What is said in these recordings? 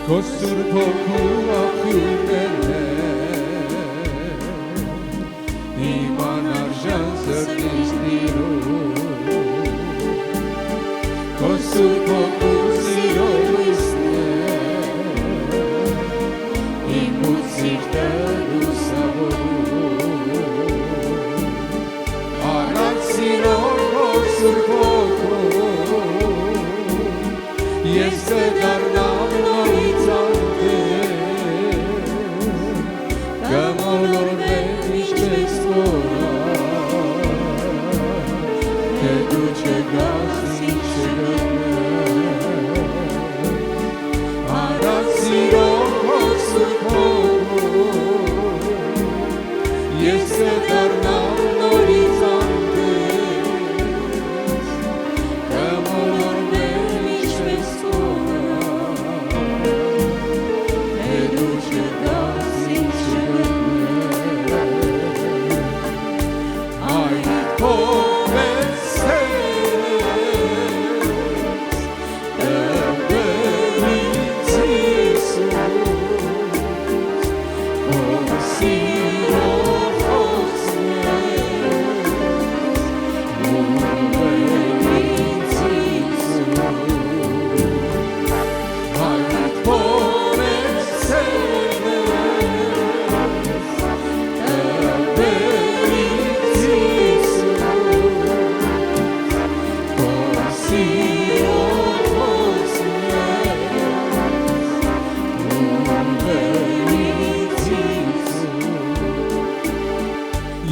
Քո սուրբ հոգու աղբյուրն է իմ անարժան սրտիս տիրում Քո սուրբ հոգու սիրո լույսն է իմ ութ սիրտը լուսավորում Առանց սիրո քո սուրբ հոգու ես կդառնամ նորից Կմոլորվեմ ինչպես որակ, թե դու չգաս ինձ չգտնեմ Առանց սիրո քո սուրբ հոգու ես կդառնամ նորից անտես Կմոլորվեմ ինչպես որակ, թե դու չգաս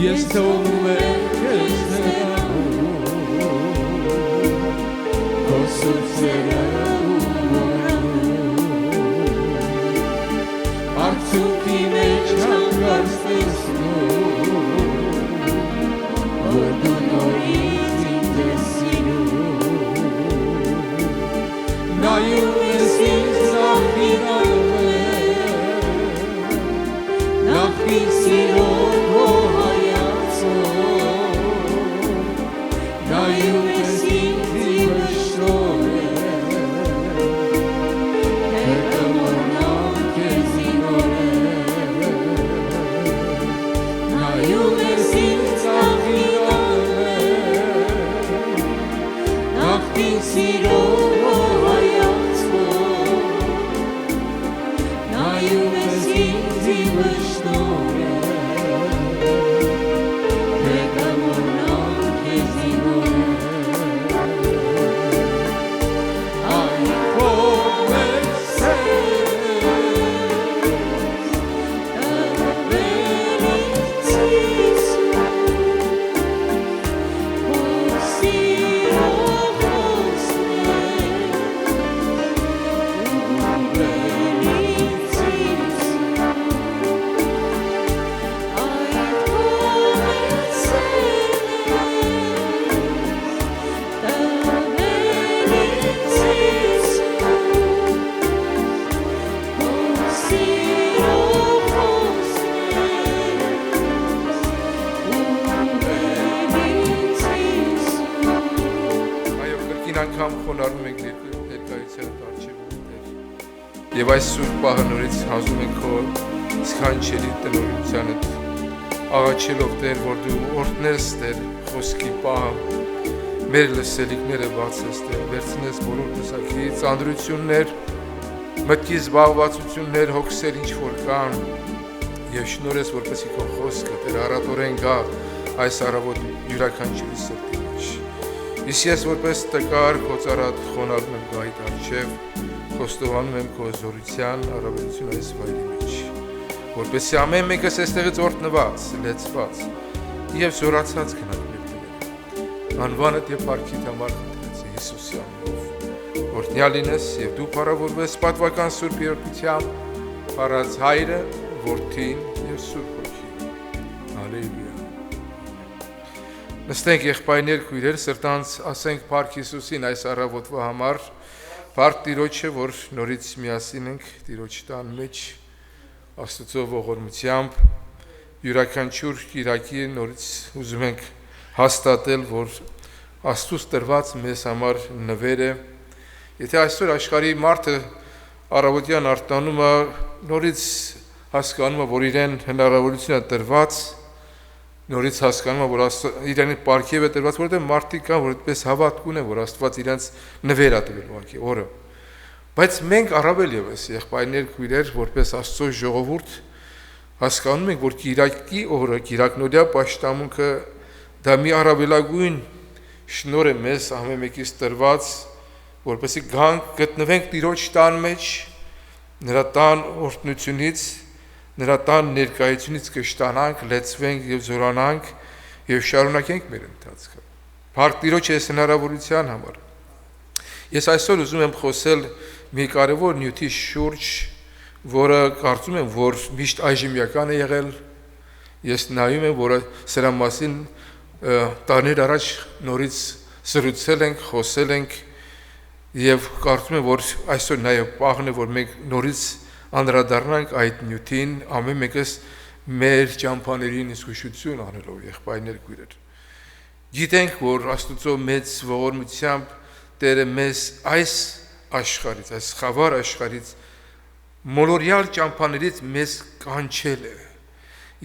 Ես թողնում եմ քեզ նեղանում Քո սուրբ սերը ուղղանում Արցունքի մեջ հանկարծ տեսնում Որ դու նորից ինձ ես սիրում Նայում ես ինձ նախին ալվեր Նախին սիրով Նայում ես ինձ վշտորեն Թե կմոռնամ քեզ ինորեն Նայում ես ինձ աղին ալվեր Նախին սիրով հայացքով Նայում ես ինձ վշտորեն անգամ խոնարհում ենք ներկայության առջևում Տեր Եվ այս սուրբ պահը նորից հանձնում ենք քո սքանչելի տնօրինությանդ աղաչելով Տեր որ դու օրհնես Տեր խոսքի պահը մեր լսելիքները բացես Տեր վերցնես բոլոր տեսակի ծանրություններ մտքի զբաղվածություններ հոգսեր ինչ որ կան եւ շնորհես որպեսզի քո խոսքը Տեր առատորեն գա այս առավոտ յուրաքանչյուրի սրտի մեջ Իսկ ես որպես տկար քո ծառատ խոնարհում եմ գահիդ առջև, խոստովանում եմ քո զորության առավելություն այս վայրի մեջ, որպեսզի ամեն մեկս այստեղից օրհնված, լեցված եւ զորացած գնանք մեր տները։ Անվանդ եւ փառքիդ համար խնդրեցի Հիսուսի անունով, օրհնյալ լինես եւ դու փառավորվես պատվական սուրբ երրորդությամբ, փառած Հայրը, Որդին եւ Սուրբ Հոգին։ Հալելույա։ Նստենք եղբայրներ քույրեր սրտանց ասենք Փառք Հիսուսին այս առավոտվա համար Փառք Տիրոջը որ նորից միասին ենք Տիրոջ տան մեջ Աստծո ողորմությամբ յուրաքանչյուր Կիրակի նորից ուզում ենք հաստատել որ Աստծուց տրված մեզ համար նվեր է Եթե այսօր աշխարհի մարդը առավոտյան արտանում է նորից հասկանում է, որ իրեն հնարավորություն է տրված, նորից հասկանում է, որ իրեն պարգև է տրված, որովհետև մարդիկ կան, որ այդպես հավատք ունեն, որ Աստված իրենց նվեր է տվել ուղղակի օրը։ Բայց մենք առավել ևս եղբայրներ, քույրեր, որպես Աստծո ժողովուրդ հասկանում ենք, որ Կիրակի օրը, Կիրակնօրյա պաշտամունքը դա մի առավելագույն շնորհ է մեզ ամեն մեկից տրված, որպեսզի գտնվենք Տիրոջ տան մեջ, նրա տան օրհնությունից, նրա տան ներկայությունից կշտանանք, լեցվենք եւ զորանանք եւ շարունակենք մեր ընթացքը։ Փառք Տիրոջ այս հնարավորության համար։ Ես այսօր ուզում եմ խոսել մի կարևոր նյութի շուրջ, որը կարծում եմ, որ միշտ այժմյական է եղել։ Ես նայում եմ, որ սրա մասին տարիներ առաջ նորից զրուցել ենք, խոսել ենք եւ կարծում եմ, որ այսօր նաեւ պահն է, որ մենք նորից անդրադառնանք այդ նյութին, ամեն մեկս մեր ճամփաներին զգուշություն անելով եղբայրներ քույրեր։ Գիտենք, որ Աստծո մեծ ողորմությամբ Տերը մեզ այս աշխարհից, այս խավար աշխարհից մոլորյալ ճամփաներից մեզ կանչել է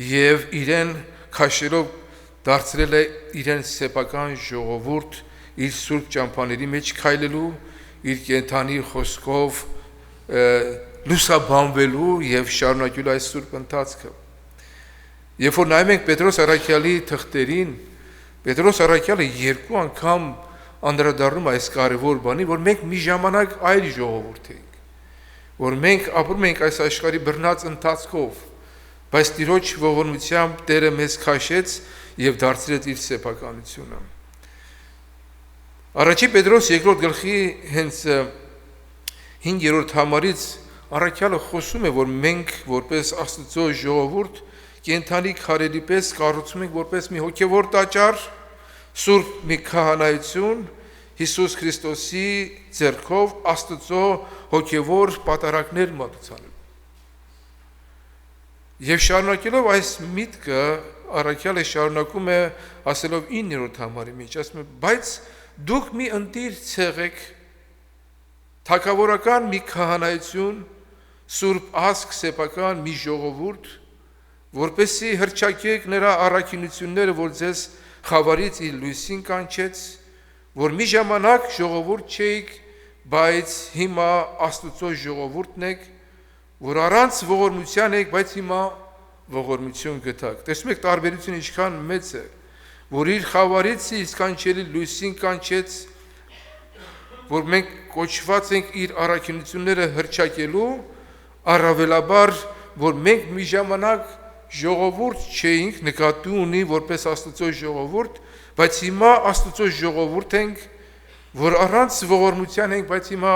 եւ իրեն քաշելով դարձրել է իրեն սեփական ժողովուրդ իր սուրբ ճամփաների մեջ քայլելու, իր կենթանի խոսքով լուսաբանվելու եւ շարունակելու այս սուրբ ընթացքը։ Երբ որ նայում ենք Պետրոս առաքյալի թղթերին, Պետրոս առաքյալը 2 անգամ անդրադառնում այս կարևոր բանի, որ մենք մի ժամանակ այլ ժողովուրդ ենք, որ մենք ապրում ենք այս աշխարհի բռնած ընթացքով, բայց Տիրոջ ողորմությամբ Տերը մեզ քաշեց եւ դարձրեց իր սեփականությունը։ Առաջի Պետրոս 2-րդ գլխի հենց 5-րդ համարից առաքյալը խոսում է, որ մենք որպես Աստծո ժողովուրդ կենթանի քարերի պես կառուցում ենք որպես մի հոգևոր տաճար, սուրբ մի քահանայություն Հիսուս Քրիստոսի ձեռքով Աստծո հոգևոր պատարակներ մատուցանելու։ Եվ շարունակելով այս միտքը առաքյալը շարունակում է ասելով 9-րդ համարի մեջ, ասում է, բայց դուք մի ընտիր ցեղեք, թագավորական մի քահանայություն, սուրբ ազգ սեփական մի ժողովուրդ, որպեսզի հռչակեք նրա առաքինությունները, որ ձեզ խավարից իր լույսին կանչեց, որ մի ժամանակ ժողովուրդ չէիք, բայց հիմա Աստծո ժողովուրդն եք, որ առանց ողորմության եք, բայց հիմա ողորմություն գտաք։ Տեսնում եք տարբերությունը ինչքան մեծ է, որ իր խավարից իր կանչելի լույսին կանչեց, որ մենք կոչված ենք իր առաքինությունները հռչակելու, առավելաբար, որ մենք մի ժամանակ ժողովուրդ չէինք, նկատի ունի որպես Աստծո ժողովուրդ, բայց հիմա Աստծո ժողովուրդ ենք, որ առանց ողորմության ենք, բայց հիմա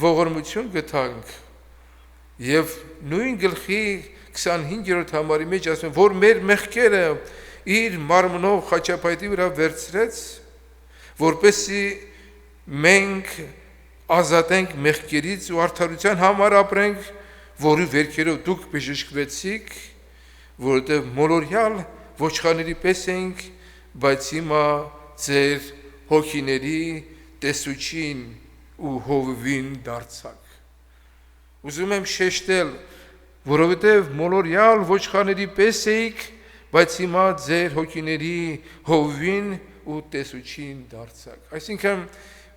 ողորմություն գտանք։ Եվ նույն գլխի 25-րդ համարի մեջ ասում, որ մեր մեղքերը իր մարմնով խաչապայտի վրա վերցրեց, որպեսզի մենք ազատենք մեղքերից ու արդարության համար ապրենք, որի վերքերով դուք բժշկվեցիք, որովհետև մոլորյալ ոչխարների պես ենք, բայց հիմա ձեր հոգիների տեսուչին ու հովվին դարձաք։ Ուզում եմ շեշտել, որովհետև մոլորյալ ոչխարների պես էիք, բայց հիմա ձեր հոգիների հովվին ու տեսուչին դարձաք։ Այսինքն,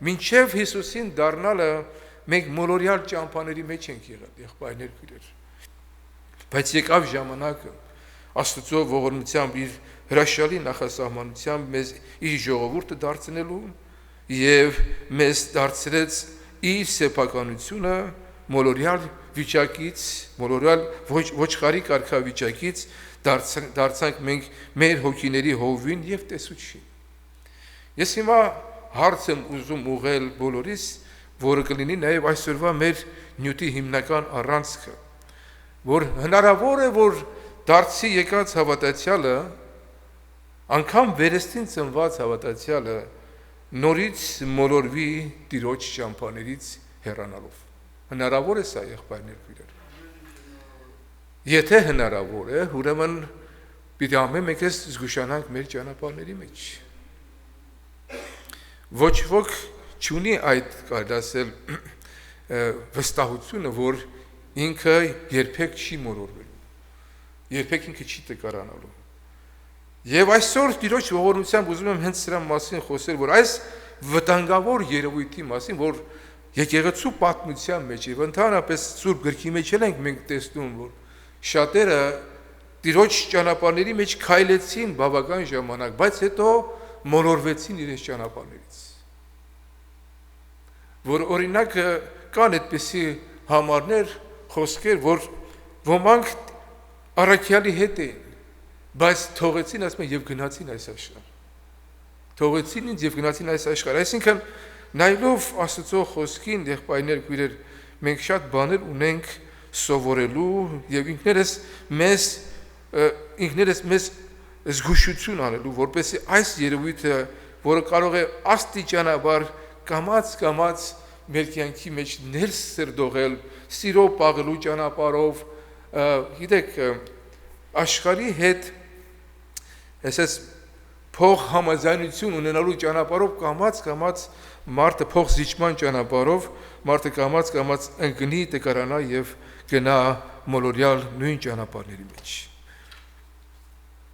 մինչև Հիսուսին դառնալը մենք մոլորյալ ճամփաների մեջ ենք եղել, եղբայրներ քույրեր։ Բայց եկավ ժամանակը Աստծո ողորմությամբ իր հրաշալի նախասահմանությամբ մեզ իր ժողովուրդը դարձնելու եւ մեզ դարձրեց իր սեփականությունը մոլորյալ վիճակից, մոլորյալ ոչխարի կարգավիճակից դարձանք մենք մեր հոգիների հովին եւ տեսուչին։ Ես հիմա հարց եմ ուզում ուղղել բոլորիս, որը կլինի նաեւ այսօրվա մեր նյութի հիմնական առանցքը, որ հնարավոր է, որ դարձի եկած հավատացյալը, անգամ վերստին ծնված հավատացյալը նորից մոլորվի Տիրոջ ճամփաներից հեռանալով։ Հնարավոր է սա, եղբայրներ քույրեր։ Եթե հնարավոր է, ուրեմն պիտի ամեն մեկս զգուշանանք մեր ճանապարհների մեջ։ Ոչ ոք չունի այդ կարելի ասել վստահությունը, որ ինքը երբեք չի մոլորվելու, երբեք ինքը չի տկարանալու։ Եվ այսօր Տիրոջ ողորմությամբ ուզում եմ հենց սրա մասին խոսել, որ այս վտանգավոր երևույթի մասին, որ եկեղեցու պատմության մեջ եւ ընդհանրապես Սուրբ գրքի մեջ ենք մենք տեսնում, որ շատերը Տիրոջ ճանապարհների մեջ քայլեցին բավական ժամանակ, բայց հետո մոլորվեցին իրենց ճանապարհներից։ Որ օրինակ կան այդպիսի համարներ, խոսքեր, որ ոմանք առաքյալի հետ էին, բայց թողեցին, ասում են, եւ գնացին այս աշխարհ։ Թողեցին ինձ եւ գնացին այս աշխարհ։ Այսինքն նայելով Աստծո խոսքին, եղբայրներ, քույրեր, մենք շատ բաներ ունենք սովորելու եւ ինքներս մեզ զգուշություն անելու, որպեսզի այս երևույթը, որը կարող է աստիճանաբար կամաց մեր կյանքի մեջ ներս սրդողել, սիրո պաղելու ճանապարհով, գիտեք, աշխարհի հետ այսպես փող համաձայնություն ունենալու ճանապարհով կամաց մարդը փող զիջման ճանապարհով մարդը կամաց ընկնի, տկարանա եւ գնա մոլորյալ նույն ճանապարհների մեջ։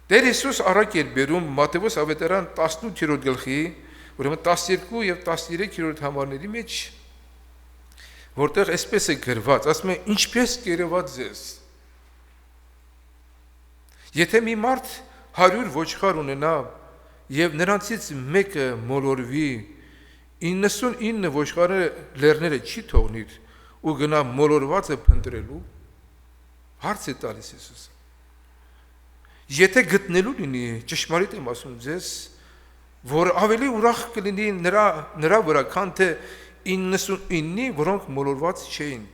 Տեր Հիսուս առակ էր բերում Մատթեոս ավետարան 18-րդ գլխի, ուրեմն 12 եւ 13-րդ համարների մեջ, որտեղ այսպես է գրված, ասում է, ինչպես կերեված ձեզ։ Եթե մի մարդ 100 ոչխար ունենա եւ նրանցից մեկը մոլորվի, 99 ոչխարը լեռները չի թողնիր ու գնա մոլորվածը փնտրելու, հարց է տալիս Հիսուսը։ Եթե գտնելու լինի, ճշմարիտ եմ ասում ձեզ, որ ավելի ուրախ կլինի նրա վրա, քան թե 99-ի, որոնք մոլորված չէին։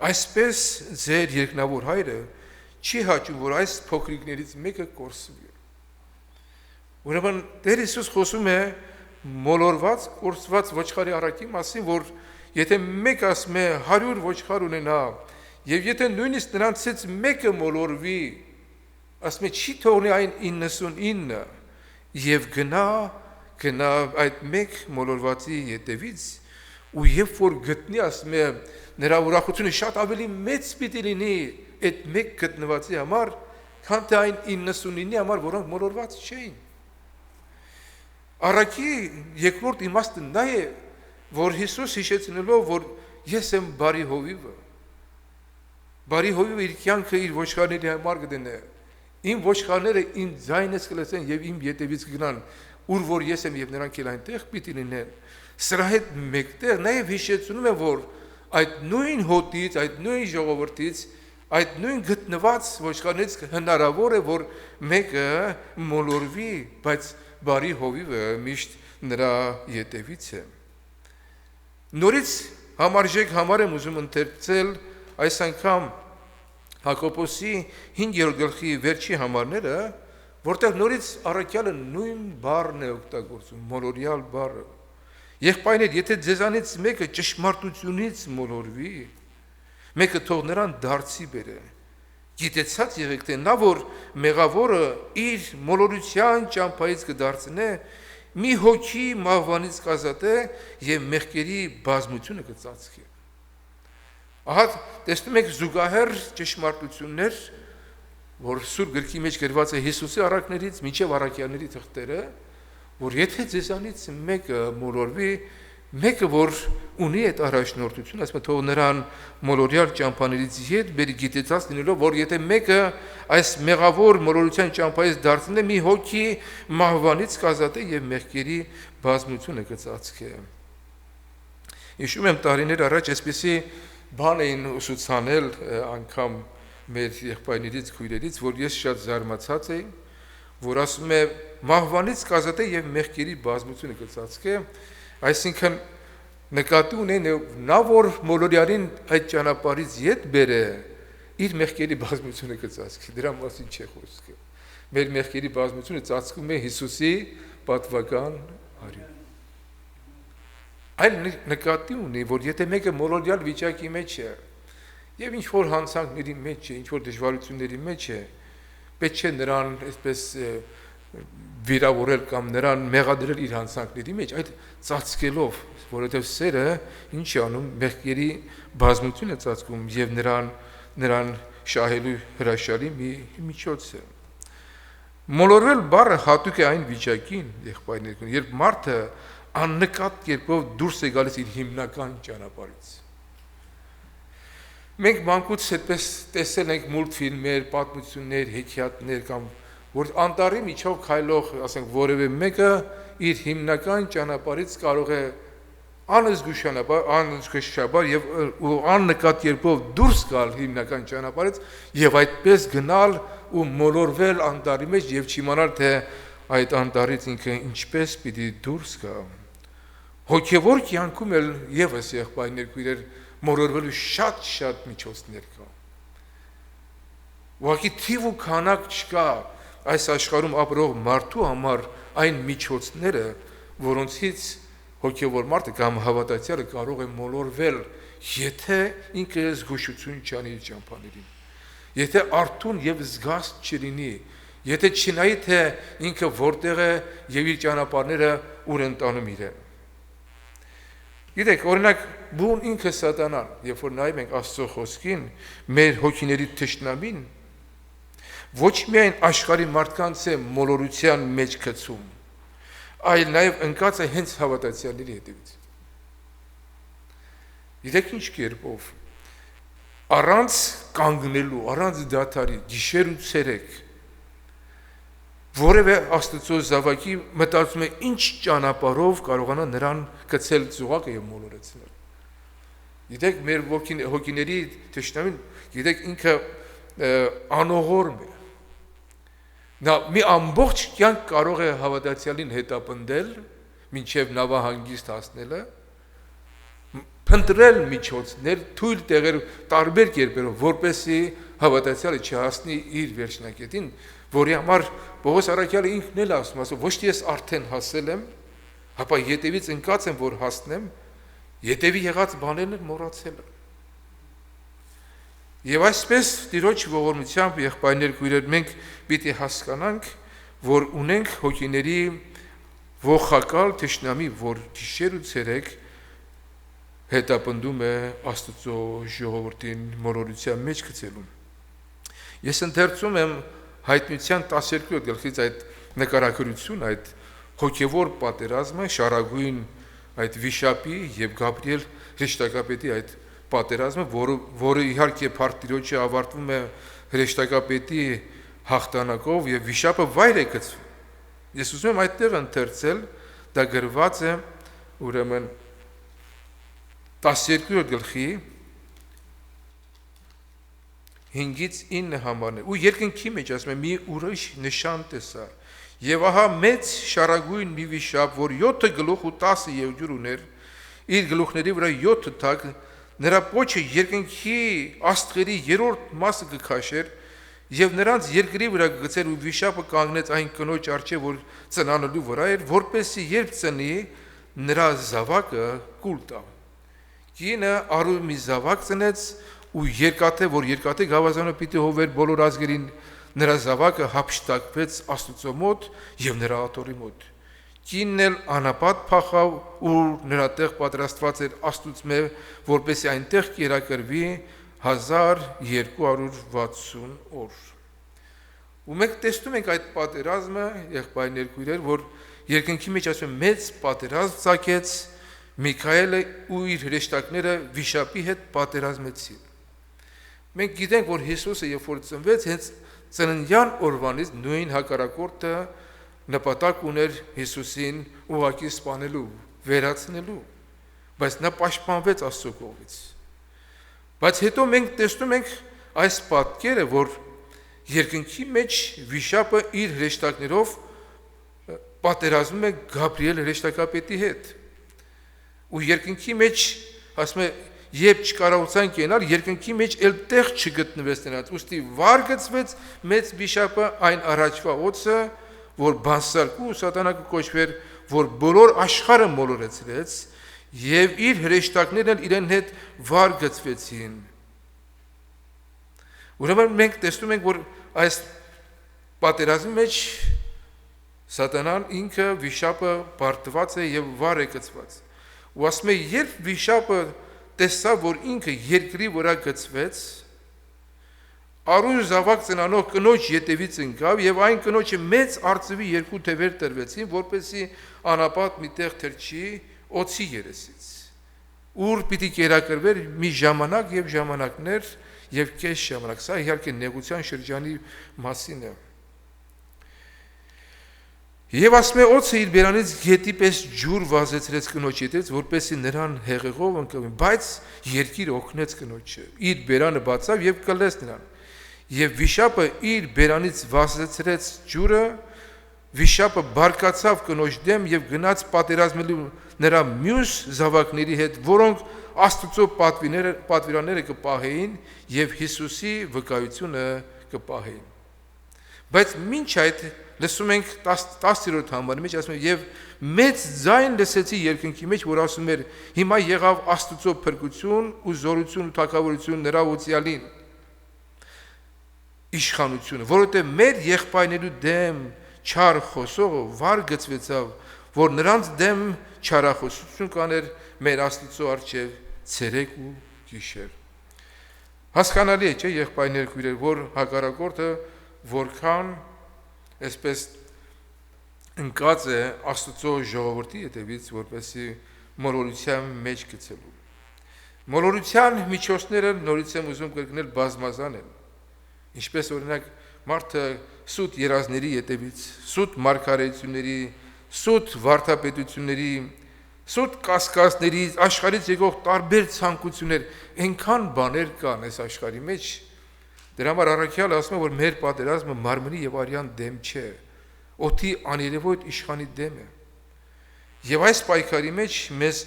Այսպես ձեր երկնավոր հայրը չի հաճում, որ այս փոքրիկներից մեկը կորսվի։ Ուրեմն Տեր Հիսուս խոսում է մոլորված, կորսված ոչխարի առակի մասին, որ եթե մեկ ասում է 100 ոչխար ունենա, եւ եթե նույնիսկ նրանցից մեկը մոլորվի, ասում է չի թողնի այն 99 եւ գնա այդ մեկ մոլորվածի ետևից ու երբ որ գտնի, ասում է, նրա ուրախությունը շատ ավելի մեծ պիտի լինի այդ մեկ գտնվածի համար, քան թե այն 99-ի համար, որոնք մոլորված չէին։ Առակի երկրորդ իմաստը նա է, որ Հիսուս հիշեցնելով, որ ես եմ բարի հովիվը։ Բարի հովիվը իր կյանքը իր ոչխարների համար կդնե։ Իմ ոչխարները իմ ձայնս կլսեն եւ իմ ետևից կգնան, ուր որ ես եմ եւ նրանք էլ այնտեղ պիտի լինեն։ Սրա հետ մեկտեղ նաեւ հիշեցնում է, որ այդ նույն հոտից, այդ նույն ժողովրդից, այդ նույն գտնված ոչխարներից հնարավոր է, որ մեկը մոլորվի, բայց բարի հովիվը միշտ նրա ետևից է։ Նորից համարժեք համար եմ ուզում ընթերցել այս անգամ Հակոբոսի 5-րդ գլխի վերջի համարները, որտեղ նորից առաքյալը նույն բառն է օգտագործում, մոլորյալ բառը։ Եղբայրներ, եթե ձեզանից մեկը ճշմարտությունից մոլորվի, մեկը թող նրան դարձի բերե։ Գիտեցած եղեք, թե նա, որ մեղավորը իր մոլորության ճամփայից կդարձնե, մի հոգի մահվանից կազատե եւ մեղքերի բազմությունը կծածկի։ Ահա տեսնում եք զուգահեռ ճշմարտություններ, որ Սուրբ գրքի մեջ գրված է Հիսուսի առակներից մինչև առաքյալների թղթերը, որ եթե ձեզանից մեկը մոլորվի, մեկը որ ունի այդ առաջնորդություն, ասում է թող նրան մոլորյալ ճամփաներից ետ բերի գիտեցած լինելով, որ եթե մեկը այս մեղավոր մոլորության ճամփայից դարձնե, մի հոգի մահվանից կազատե եւ մեղքերի բազմությունը կծածկե։ Հիշում եմ տարիներ առաջ այսպեսի բան էին ուսուցանել անգամ մեր եղբայրներից քույրերից, որ ես շատ զարմացած էի, որ ասում է մահվանից կազատե եւ մեղքերի բազմությունը կծածկե, այսինքն նկատի ունեն նա որ մոլորյալին այդ ճանապարհից ետ բերե, իր մեղքերի բազմությունը կծածկի, դրա մասին չէ խոսքը։ Մեր մեղքերի բազմությունը ծածկում է Հիսուսի պատվական արյուն։ Այլ նկատի ունի, որ եթե մեկը մոլորյալ վիճակի մեջ է եւ ինչ որ հանցանքների մեջ է, ինչ որ դժվարությունների մեջ է, պետք չէ նրան այսպես վիրավորել կամ նրան մեղադրել իր հանցանքների մեջ, այդ ծածկելով, որովհետև սերը ինչ է անում, մեղքերի բազմություն է ծածկում եւ նրան շահելու հրաշալի մի միջոց է։ Մոլորվել բառը հատուկ է այն վիճակին, եղբայրներն, երբ մարդը աննկատ կերպով դուրս է գալիս իր հիմնական ճանապարհից։ Մենք մանկուց այդպես տեսել ենք մուլտֆիլմեր, պատմություններ, հեքիաթներ կամ որ անտառի միջով քայլող, ասենք, որևէ մեկը իր հիմնական ճանապարհից կարող է անզգուշաբար եւ աննկատ կերպով դուրս գալ հիմնական ճանապարհից եւ այդպես գնալ ու մոլորվել անտառի մեջ եւ չիմանալ թե այդ անտառից ինքը ինչպես պիտի դուրս գա։ Հոգեվոր կյանքում էլ եւս եղբայրներ քույրեր մոլորվելու շատ միջոցներ կա։ Ուղղակի թիվ ու քանակ չկա այս աշխարհում ապրող մարդու համար այն միջոցները, որոնցից հոգևոր մարդը կամ հավատացյալը կարող է մոլորվել, եթե ինքը զգուշություն չանի իր ճամփաներին, եթե արթուն եւ զգաստ չլինի, եթե չնայի թե ինքը որտեղ է եւ իր ճանապարհները ուր են տանում իրեն։ Գիտեք, օրինակ, բուն ինքը սատանան, երբ որ նայում ենք Աստծո խոսքին, մեր հոգիների թշնամին ոչ միայն աշխարհի մարդկանց է մոլորության մեջ գցում, այլ նաև ընկած է հենց հավատացյալների հետևից։ Գիտեք ինչ կերպով, առանց կանգնելու, առանց դադարի, գիշեր ու ցերեկ, որևէ Աստծո զավակի մտածում է ինչ ճանապարհով կարողանա նրան գցել ծուղակը եւ մոլորեցնել։ Գիտեք, մեր հոգիների թշնամին, գիտեք, ինքը անողորմ է։ Նա մի ամբողջ կյանք կարող է հավատացյալին հետապնդել, մինչև նավահանգիստ հասնելը, փնտրել միջոցներ, թույլ տեղեր, տարբեր կերպերով, որպեսզի հավատացյալը չհասնի իր վերջնակետին, որի համար Պողոս առաքյալը ինքն էլ ասում, ոչ թե ես արդեն հասել եմ, հապա ետևից ընկած եմ, որ հասնեմ, ետևի եղած բաներն մոռացել եմ։ Եվ այսպես Տիրոջ ողորմությամբ եղբայրներ քույրեր մենք պիտի հասկանանք, որ ունենք հոգիների ողակալ թշնամի, որ գիշեր ու ցերեկ հետապնդում է Աստծո ժողովրդին մոլորության մեջ գցելուն։ Ես ընթերցում եմ Հայտնության 12 գլխից այդ նկարագրությունը, այդ հոգևոր պատերազմը, շարագույն այդ վիշապի եւ Գաբրիել հրեշտակապետի այդ պատերազմը, որը իհարկե Փարթիրոջը ավարտվում է հրեշտակապետի հաղթանակով եւ վիշապը վայր է գցվում։ Ես ուզում եմ այդտեղ ընթերցել, դա գրված է ուրեմն 12 գլխի 5-ից 9 համարներ, ու երկնքի մեջ ասում է մի ուրիշ նշան տեսա, եւ ահա մեծ շարագույն մի վիշապ, որ 7 գլուխ ու 10 եղջյուր ուներ, իր գլուխների վրա 7 թակ, նրա պոչը երկնքի աստղերի 3-րդ մասը կքաշեր, եւ նրանց երկրի վրա կգցեր, ու վիշապը կանգնեց այն կնոջ առջև, որ ծնանալու վրա էր, որպեսզի երբ ծնի, նրա զավակը կուլ տա։ Կինը արու մի զավակ ծնեց, ու երկաթե, որ երկաթե գավազանը պիտի հովեր բոլոր ազգերին, նրա զավակը հափշտակվեց Աստծո մոտ եւ նրա աթոռի մոտ։ Կինն էլ անապատ փախավ, ու նրա տեղ պատրաստված էր Աստուծմե, որպեսզի այնտեղ կերակրվի 1260 օր։ Ու մենք տեսնում ենք այդ պատերազմը, եղբայրներ քույրեր, որ երկնքի մեջ ասում մեծ պատերազմ ցակեց, Միքայելը ու իր հրեշտակները վիշապի հետ պատերազմեցին։ Մենք գիտենք, որ Հիսուսը երբ որ ծնվեց, հենց ծննդյան օրվանից նույն հակառակորդը նպատակ ուներ Հիսուսին ուղղակի սպանելու, վերացնելու, բայց նա պաշտպանվեց Աստծո կողմից։ Բայց հետո մենք տեսնում ենք այս պատկերը, որ երկնքի մեջ վիշապը իր հրեշտակներով պատերազմում է Գաբրիել հրեշտակապետի հետ։ Ու երկնքի մեջ, ասում է, երբ չկարողացան կենալ, երկնքի մեջ էլ տեղ չգտնվեց նրանց, ուստի վար գցվեց մեծ վիշապը այն առաջվա օծը, որ բանսարկու սատանա կոչվեր, որ բոլոր աշխարհը մոլորեցրեց, եւ իր հրեշտակներն իրեն հետ վար գցվեցին։ Ուրեմն մենք տեսնում ենք, որ այս պատերազմի մեջ Սատանան ինքը վիշապը բարդված է եւ վար է գցված։ Ու ասում է, երբ վիշապը տեսավ, որ ինքը երկրի վրա գցվեց, առուժ զավակ ծնանող կնոջ ետևից ընկավ եւ այն կնոջը մեծ արծվի երկու թևեր տրվեցին, որպեսզի անապատ մի տեղ թրջի օծի երեսից։ Ուր պիտի կերակրվեր մի ժամանակ եւ ժամանակներ եւ կես ժամանակ։ Սա իհարկե նեղության շրջանի մասին է։ Եվ ասում է, օծը իր բերանից գետի պես ջուր վազեցրեց կնոջ ետևից, որպեսզի նրան հեղեղով ընկվի, բայց երկիրը օգնեց կնոջը։ Իր բերանը բացավ եւ կլեց նրան։ Եվ վիշապը իր բերանից վազեցրեց ջուրը, վիշապը բարկացավ կնոջ դեմ եւ գնաց պատերազմելու նրա մյուս զավակների հետ, որոնք Աստծո պատվիրանները կպահեին եւ Հիսուսի վկայությունը կպահեին։ Բայց մինչ այդ լսում ենք 10-րդ համարի մեջ ասում է եւ մեծ ձայն լսեցի երկնքի մեջ, որ ասում էր հիմա եղավ Աստծո փրկություն ու զորություն ու թագավորություն նրա ոցյալին իշխանությունը, որովհետեւ մեր եղբայրներու դեմ չար խոսողը վար գծվեցավ, որ նրանց դեմ չարախոսություն կաներ մեր Աստծո առջև ցերեկ ու գիշեր։ Հասկանալի է, չէ՞, եղբայրներ քույրեր, որ հակառակորդը որքան այսպես ընկած է Աստծո ժողովրդի հետևից, որպեսզի մոլորության մեջ գցելու։ Մոլորության միջոցները նորից եմ ուզում կրկնել բազմազան են։ Ինչպես օրինակ մարդը սուտ երազների հետևից, սուտ մարգարեությունների, սուտ վարդապետությունների, սուտ կասկածների, աշխարհից եկող տարբեր ցանկություններ, այնքան բաներ կան այս աշխարհի մեջ։ Դրա համար առաքյալը ասում է, որ մեր պատերազմը մարմնի եւ արյան դեմ չէ, օդի աներևոյթ իշխանի դեմ է։ Եվ այս պայքարի մեջ մեզ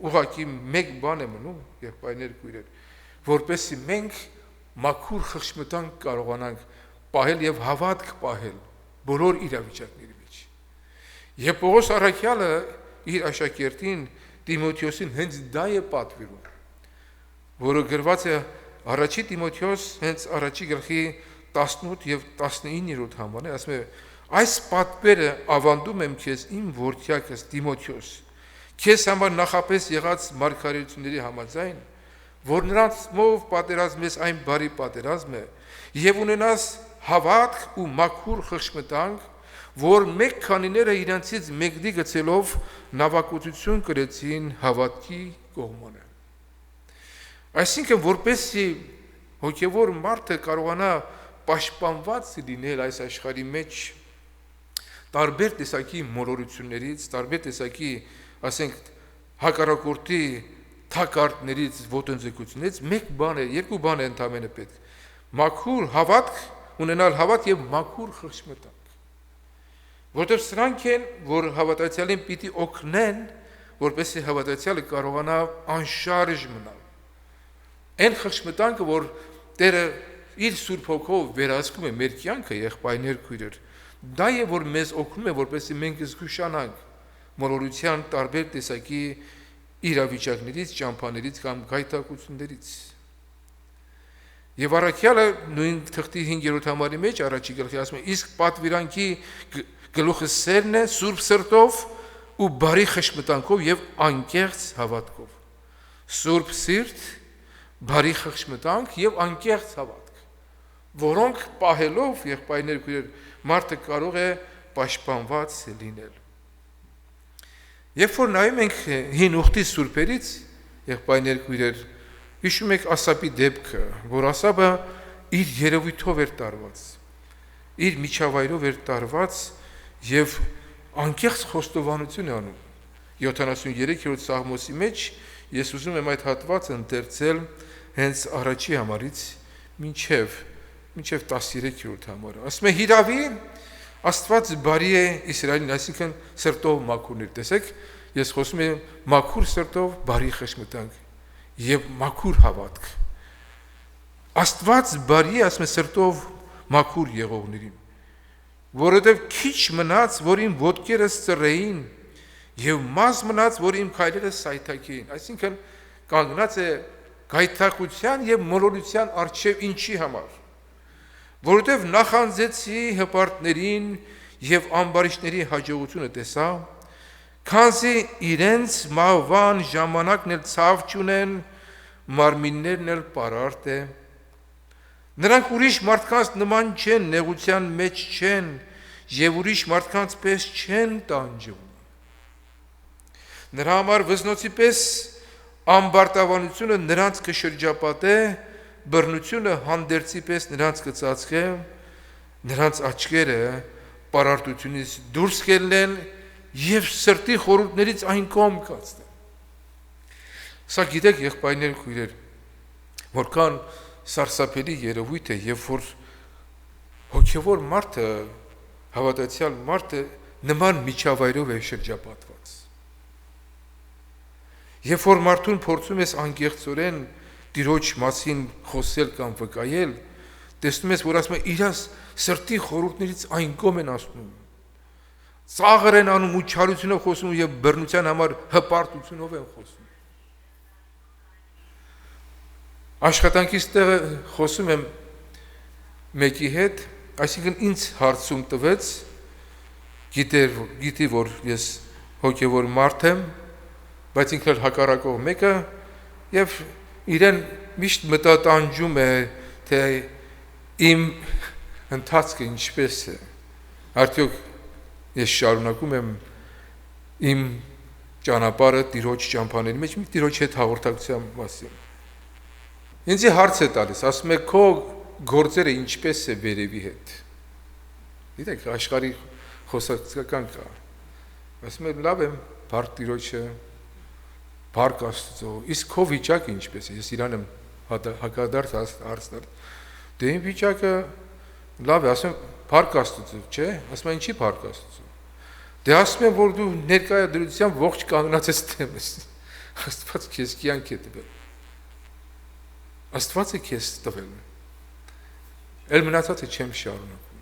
ուղղակի մեկ բան է մնում, եղբայրներ քույրեր, որպեսզի մենք մաքուր խղճմտանք կարողանանք պահել եւ հավատք պահել բոլոր իրավիճակների մեջ։ Եվ Պողոս առաքյալը իր աշակերտին Տիմոթեոսին հենց դա է պատվիրում, որը գրված է առաջի Տիմոթեոս հենց առաջի գլխի 18 եւ 19-րդ համարը, ասում է. այս պատվերը ավանդում եմ քեզ իմ որդյակս Տիմոթեոս, քեզ համար նախապես եղած մարգարեությունների համաձայն, որ նրանց մով պատերազմես այն բարի պատերազմ է եւ ունենաս հավատք ու մաքուր խղճմտանք, որ մեկ քանիները իրենցից մեկդի գցելով նավակոծություն կրեցին հավատքի կողմանը։ Այսինքն որպեսզի հոգևոր մարդը կարողանա պաշտպանված լինել այս աշխարհի մեջ տարբեր տեսակի մոլորություններից, տարբեր տեսակի, ասենք, հակառակորդի թակարդներից, ոտնձգություններից մեկ բան է, երկու բան է ընդամենը պետք։ Մաքուր հավատք, ունենալ հավատ եւ մաքուր խղճմտանք։ Որտեղ սրանք են, որ հավատացյալին պիտի օգնեն, որպեսզի հավատացյալը կարողանա անշարժ մնալ։ Այն խղճմտանքը, որ Տերը իր Սուրբ Հոգով վերահսկում է մեր կյանքը, եղբայրներ քույրեր, դա է, որ մեզ օգնում է, որպեսզի մենք զգուշանանք մոլորության տարբեր տեսակի իրավիճակներից, ճամփաներից կամ գայթակղություններից։ Եվ առաքյալը նույն թղթի 5-րդ համարի մեջ առաջի գլխի ասում է. իսկ պատվիրանքի գլուխը սերն է սուրբ սրտով ու բարի խղճմտանքով եւ անկեղծ հավատքով։ Սուրբ սիրտ, բարի խղճմտանք եւ անկեղծ հավատք, որոնք պահելով եղբայրներ քույրեր մարդը կարող է պաշտպանված լինել։ Երբ որ նայում ենք հին ուխտի սուրբերից, եղբայրներ քույրեր, հիշում եք Ասապի դեպքը, որ Ասապը իր երևույթով էր տարված, իր միջավայրով էր տարված եւ անկեղծ խոստովանություն է անում։ 73-րդ Սաղմոսի մեջ ես ուզում եմ այդ հատվածը ընթերցել հենց առաջի համարից մինչև 13-րդ համարը։ Ասում է հիրավի Աստված բարի է Իսրայելին, այսինքն սրտով մաքուրներ։ Տեսեք, ես խոսում եմ մաքուր սրտով բարի խղճմտանք եւ մաքուր հավատք։ Աստված բարի է, ասում է սրտով մաքուր եղողներին, որովհետեւ քիչ մնաց, որ իմ ոտքերս ծռեին եւ մաս մնաց, որ իմ քայլերը սայթաքեին։ Այսինքն կանգնած է գայթակղության եւ մոլորության առջեւ ինչի համար, որովհետև նախանձեցի հպարտներին եւ ամբարիշտների հաջողությունը տեսա, քանզի իրենց մահվան ժամանակն էլ ցավ չունեն, մարմիններն էլ պարարտ է։ Նրանք ուրիշ մարդկանց նման չեն, նեղության մեջ չեն եւ ուրիշ մարդկանց պես չեն տանջվում։ Նրա համար վզնոցի պես ամբարտավանությունը նրանց կշրջապատե, բռնությունը հանդերձի պես նրանց կծածկե, նրանց աչքերը պարարտությունից դուրս կելնեն եւ սրտի խորհուրդներից այն կողմ կացնեն։ Սա գիտեք, եղբայրներ, քույրեր, որքան սարսափելի երևույթ է, երբ որ հոգևոր մարդը, հավատացյալ մարդը նման միջավայրով է շրջապատված։ Երբ որ մարդուն փորձում ես անկեղծորեն Տիրոջ մասին խոսել կամ վկայել, տեսնում ես, որ ասում է իրաց սրտի խորհուրդներից այն կողմ են ասում, ծաղր են անում ու չարությունով խոսում եւ բռնության համար հպարտությունով են խոսում։ Աշխատանքից տեղը խոսում եմ մեկի հետ, այսինքն ինձ հարցում տվեց, գիտի, որ ես հոգևոր մարդ եմ, բայց ինքն էլ հակառակող մեկը եւ իրեն միշտ մտատանջում է, թե իմ ընթացքը ինչպես է, արդյոք ես շարունակում եմ իմ ճանապարհը Տիրոջ ճամփաների մեջ, Տիրոջ հետ հաղորդակցության մասին։ Ինձ հարց է տալիս, ասում է քո գործերը ինչպես է վերևի հետ։ Գիտեք, աշխարհի խոսակցական կա։ Ասում է լավ եմ, բարդ Տիրոջը, Փառք Աստծո, իսկ քո վիճակը ինչպես է։ Ես իրան եմ հակադարձ հարցնել։ Դե իմ վիճակը լավ է, ասում Փառք Աստծո, չէ՞։ Ասում է ինչի Փառք Աստծո։ Դե ասում եմ, որ դու ներկայադրությամբ ողջ կանգնած ես դեմ ես։ Աստված քեզ կյանք է տվել։ Աստված է քեզ տվել։ Էլ մնացածը չեմ շարունակում։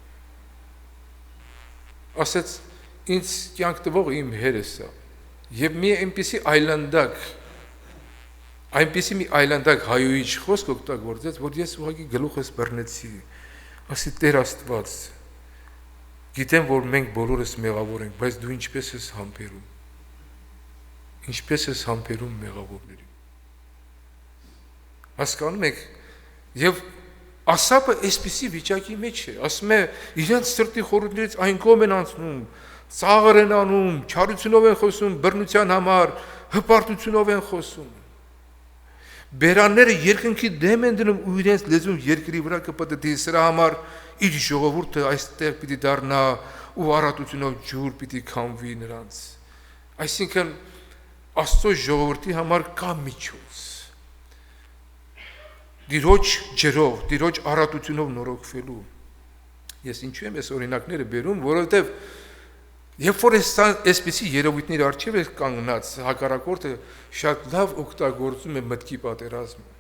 Ասեց ինձ կյանք տվողը իմ հերս է։ Եվ մի այնպիսի մի այլանդակ հայոյիչ խոսք օգտագործեց, որ ես ուղղակի գլուխս բռնեցի, ասի Տեր Աստված, գիտեմ, որ մենք բոլորս մեղավոր ենք, բայց դու ինչպես ես համբերում, ինչպես ես համբերում մեղավորներին։ Հասկանում եք, եւ ասապը այսպիսի վիճակի մեջ է, ասում է իրենց սրտի խորհուրդներից այն կողմ են անցնում, ծաղր են անում, չարությունով են խոսում, բռնության համար, հպարտությունով են խոսում։ Բերանները երկնքի դեմ են դնում ու իրենց լեզուն երկրի վրա կպտտի, սրա համար իր ժողովուրդը այստեղ պիտի դառնա ու առատությունով ջուր պիտի քամվի նրանց։ Այսինքն Աստծո ժողովրդի համար կա միջոց։ Տիրոջ ջրով, Տիրոջ առատությունով նորոգվելու։ Ես ինչու եմ այս օրինակները բերում, որովհետև երբ որ այսպիսի երևույթների առջև է կանգնած, հակառակորդը շատ լավ օգտագործում է մտքի պատերազմը։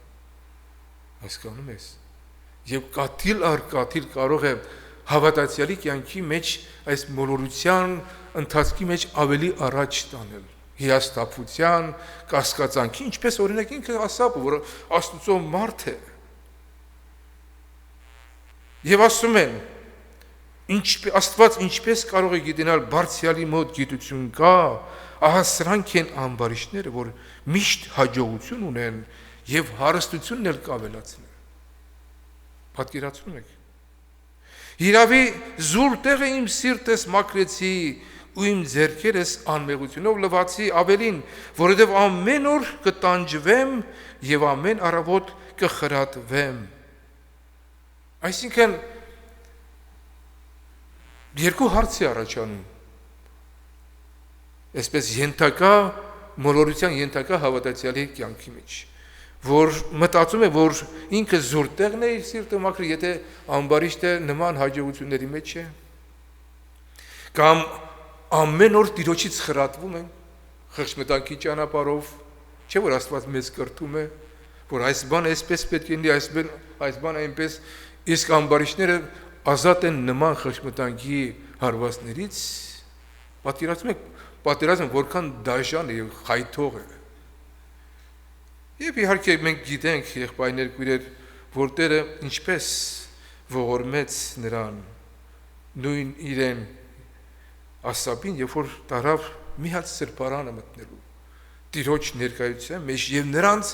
Հասկանում ես։ Եվ կաթիլ առ կաթիլ կարող է հավատացյալի կյանքի մեջ այս մոլորության ընթացքի մեջ ավելի առաջ տանել։ Հիասթափության, կասկածանքի, ինչպես օրինակ ինքը Ասապը, որ Աստծո մարդ է։ Եվ ասում են, Աստված ինչպես կարող է գիտենալ բարձրյալի մոտ գիտություն կա, ահա սրանք են ամբարիշտները, որ միշտ հաջողություն ունեն եւ հարստությունն էլ կավելացնեն։ Պատկերացնում եք։ Հիրավի զուր տեղը իմ սիրտս մաքրեցի ու իմ ձեռքերս անմեղությունով լվացի ավելին, որովհետև ամեն օր կտանջվեմ եւ ամեն առավոտ կխրատվեմ։ Այսինքն երկու հարց է առաջանում։ Այսպես ենթակա մոլորության ենթակա հավատացյալի կյանքի մեջ, որ մտածում է, որ ինքը զուր տեղն է իր սիրտը մաքրի, եթե ամբարիշտը նման հաջողությունների մեջ է, կամ ամեն օր Տիրոջից խրատվում են խղճմտանքի ճանապարհով, չէ՞ որ Աստված մեզ կրթում է, որ այս բանը այսպես պետք է լինի, այս բանը այնպես, իսկ ամբարիշտները ազատ են նման խղճմտանքի հարվածներից, պատերազմը որքան դաժան է եւ խայթող է։ Եվ իհարկե մենք գիտենք, եղբայրներ, քույրեր, որ Տերը ինչպես ողորմեց նրան, նույն իրեն Ասապին, երբ որ տարավ մի հատ սրբարանը մտնելու Տիրոջ ներկայության մեջ եւ նրանց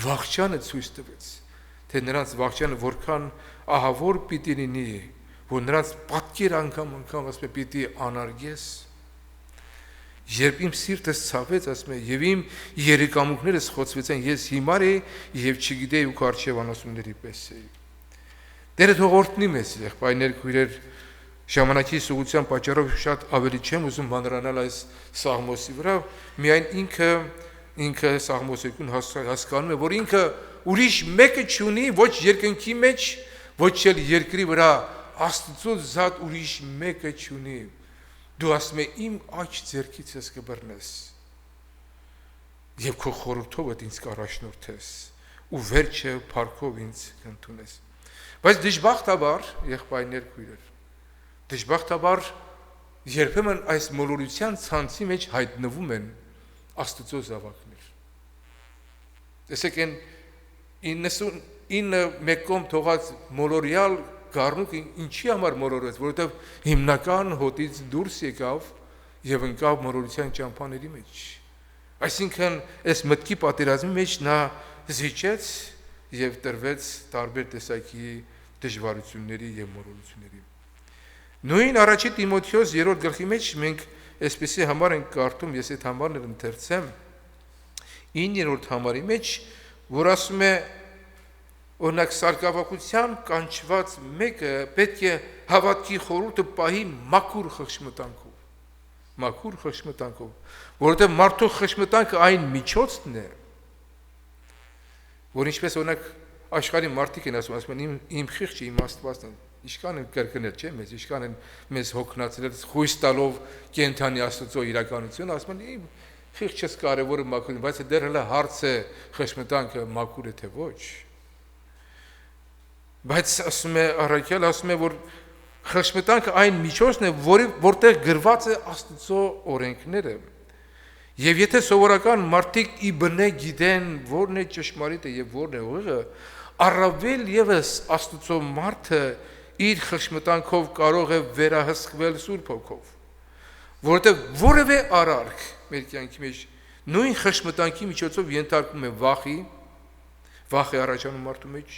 վախճանը ցույց տվեց, թե նրանց վախճանը որքան ահավոր պիտի լինի, որ նրանց պատկեր անգամ ասում է պիտի անարգես, երբ իմ սիրտս ցավեց, ասում է, եւ իմ երեկամուկներս խոցվեցան, ես հիմար էի եւ չգիտեի ու կարճեվանոսումների պես էի։ Տերը թող օրհնի մեզ, եղբայրներ, քույրեր, ժամանակի սուղության պատճառով շատ ավելի չեմ ուզում մանրանալ այս Սաղմոսի վրա, միայն ինքը Սաղմոսիկուն հասկանում է, որ ինքը ուրիշ մեկը չունի, ոչ երկնքի մեջ, ոչ էլ երկրի վրա, Աստծո զատ ուրիշ մեկը չունի։ Դու ասում ես իմ աջ ձեռքից ես կբռնես եւ քո խորհրդով ինձ կառաջնորդես ու վերջը փառքով ինձ կընդունես։ Բայց դժբախտաբար, եղբայրներ, քույրեր, դժբախտաբար երբեմն այս մոլորության ցանցի մեջ հայտնվում են Աստծո զավակներ։ Տեսեք են 99 մեկում թողած մոլորյալ գառնուկը ինչի համար մոլորվեց, որովհետև հիմնական հոտից դուրս եկավ եւ ընկավ մոլորության ճամփաների մեջ։ Այսինքն այս մտքի պատերազմի մեջ նա զիջեց եւ տրվեց տարբեր տեսակի դժվարությունների եւ մոլորությունների։ Նույն առաջի Տիմոթեոս 3-րդ գլխի մեջ մենք այսպեսի համար ենք կարդում, ես այդ համարն եմ ընթերցեմ 9-րդ համարի մեջ, որ ասում է օրինակ սարկավակության կանչված մեկը պետք է հավատքի խորհուրդը պահի մաքուր խշմտանքով, որովհետև մարդու խշմտանքը այն միջոցն է, որ ինչպես օրինակ աշխարհի մարդիկ են ասում են իմ խիղճը իմ Աստվածն է, ինչքան են կրկնել, չէ՞, ինչքան են մեզ հոգնածել, խույս տալով կենթանի Աստծո իրականությունը, ասում են իմ խիղճս կարևորը մաքուր, բայց դեռ հələ հարց է խշմտանքը մաքուր է թե ոչ։ Բայց ասում է առաքյալ, ասում է, որ խշմտանքը այն միջոցն է, որտեղ գրված է Աստծո օրենքները։ Եվ եթե սովորական մարդիկ ի բնե գիտեն որն է ճշմարիտը եւ որն է ուղիղը, առավել եւս Աստծո մարդը իր խշմտանքով կարող է վերահսկվել Սուրբ Հոգով, որովհետեւ որևէ արարք մեր կյանքի մեջ նույն խշմտանքի միջոցով ենթարկվում է վախ է առաջանում մարդու մեջ,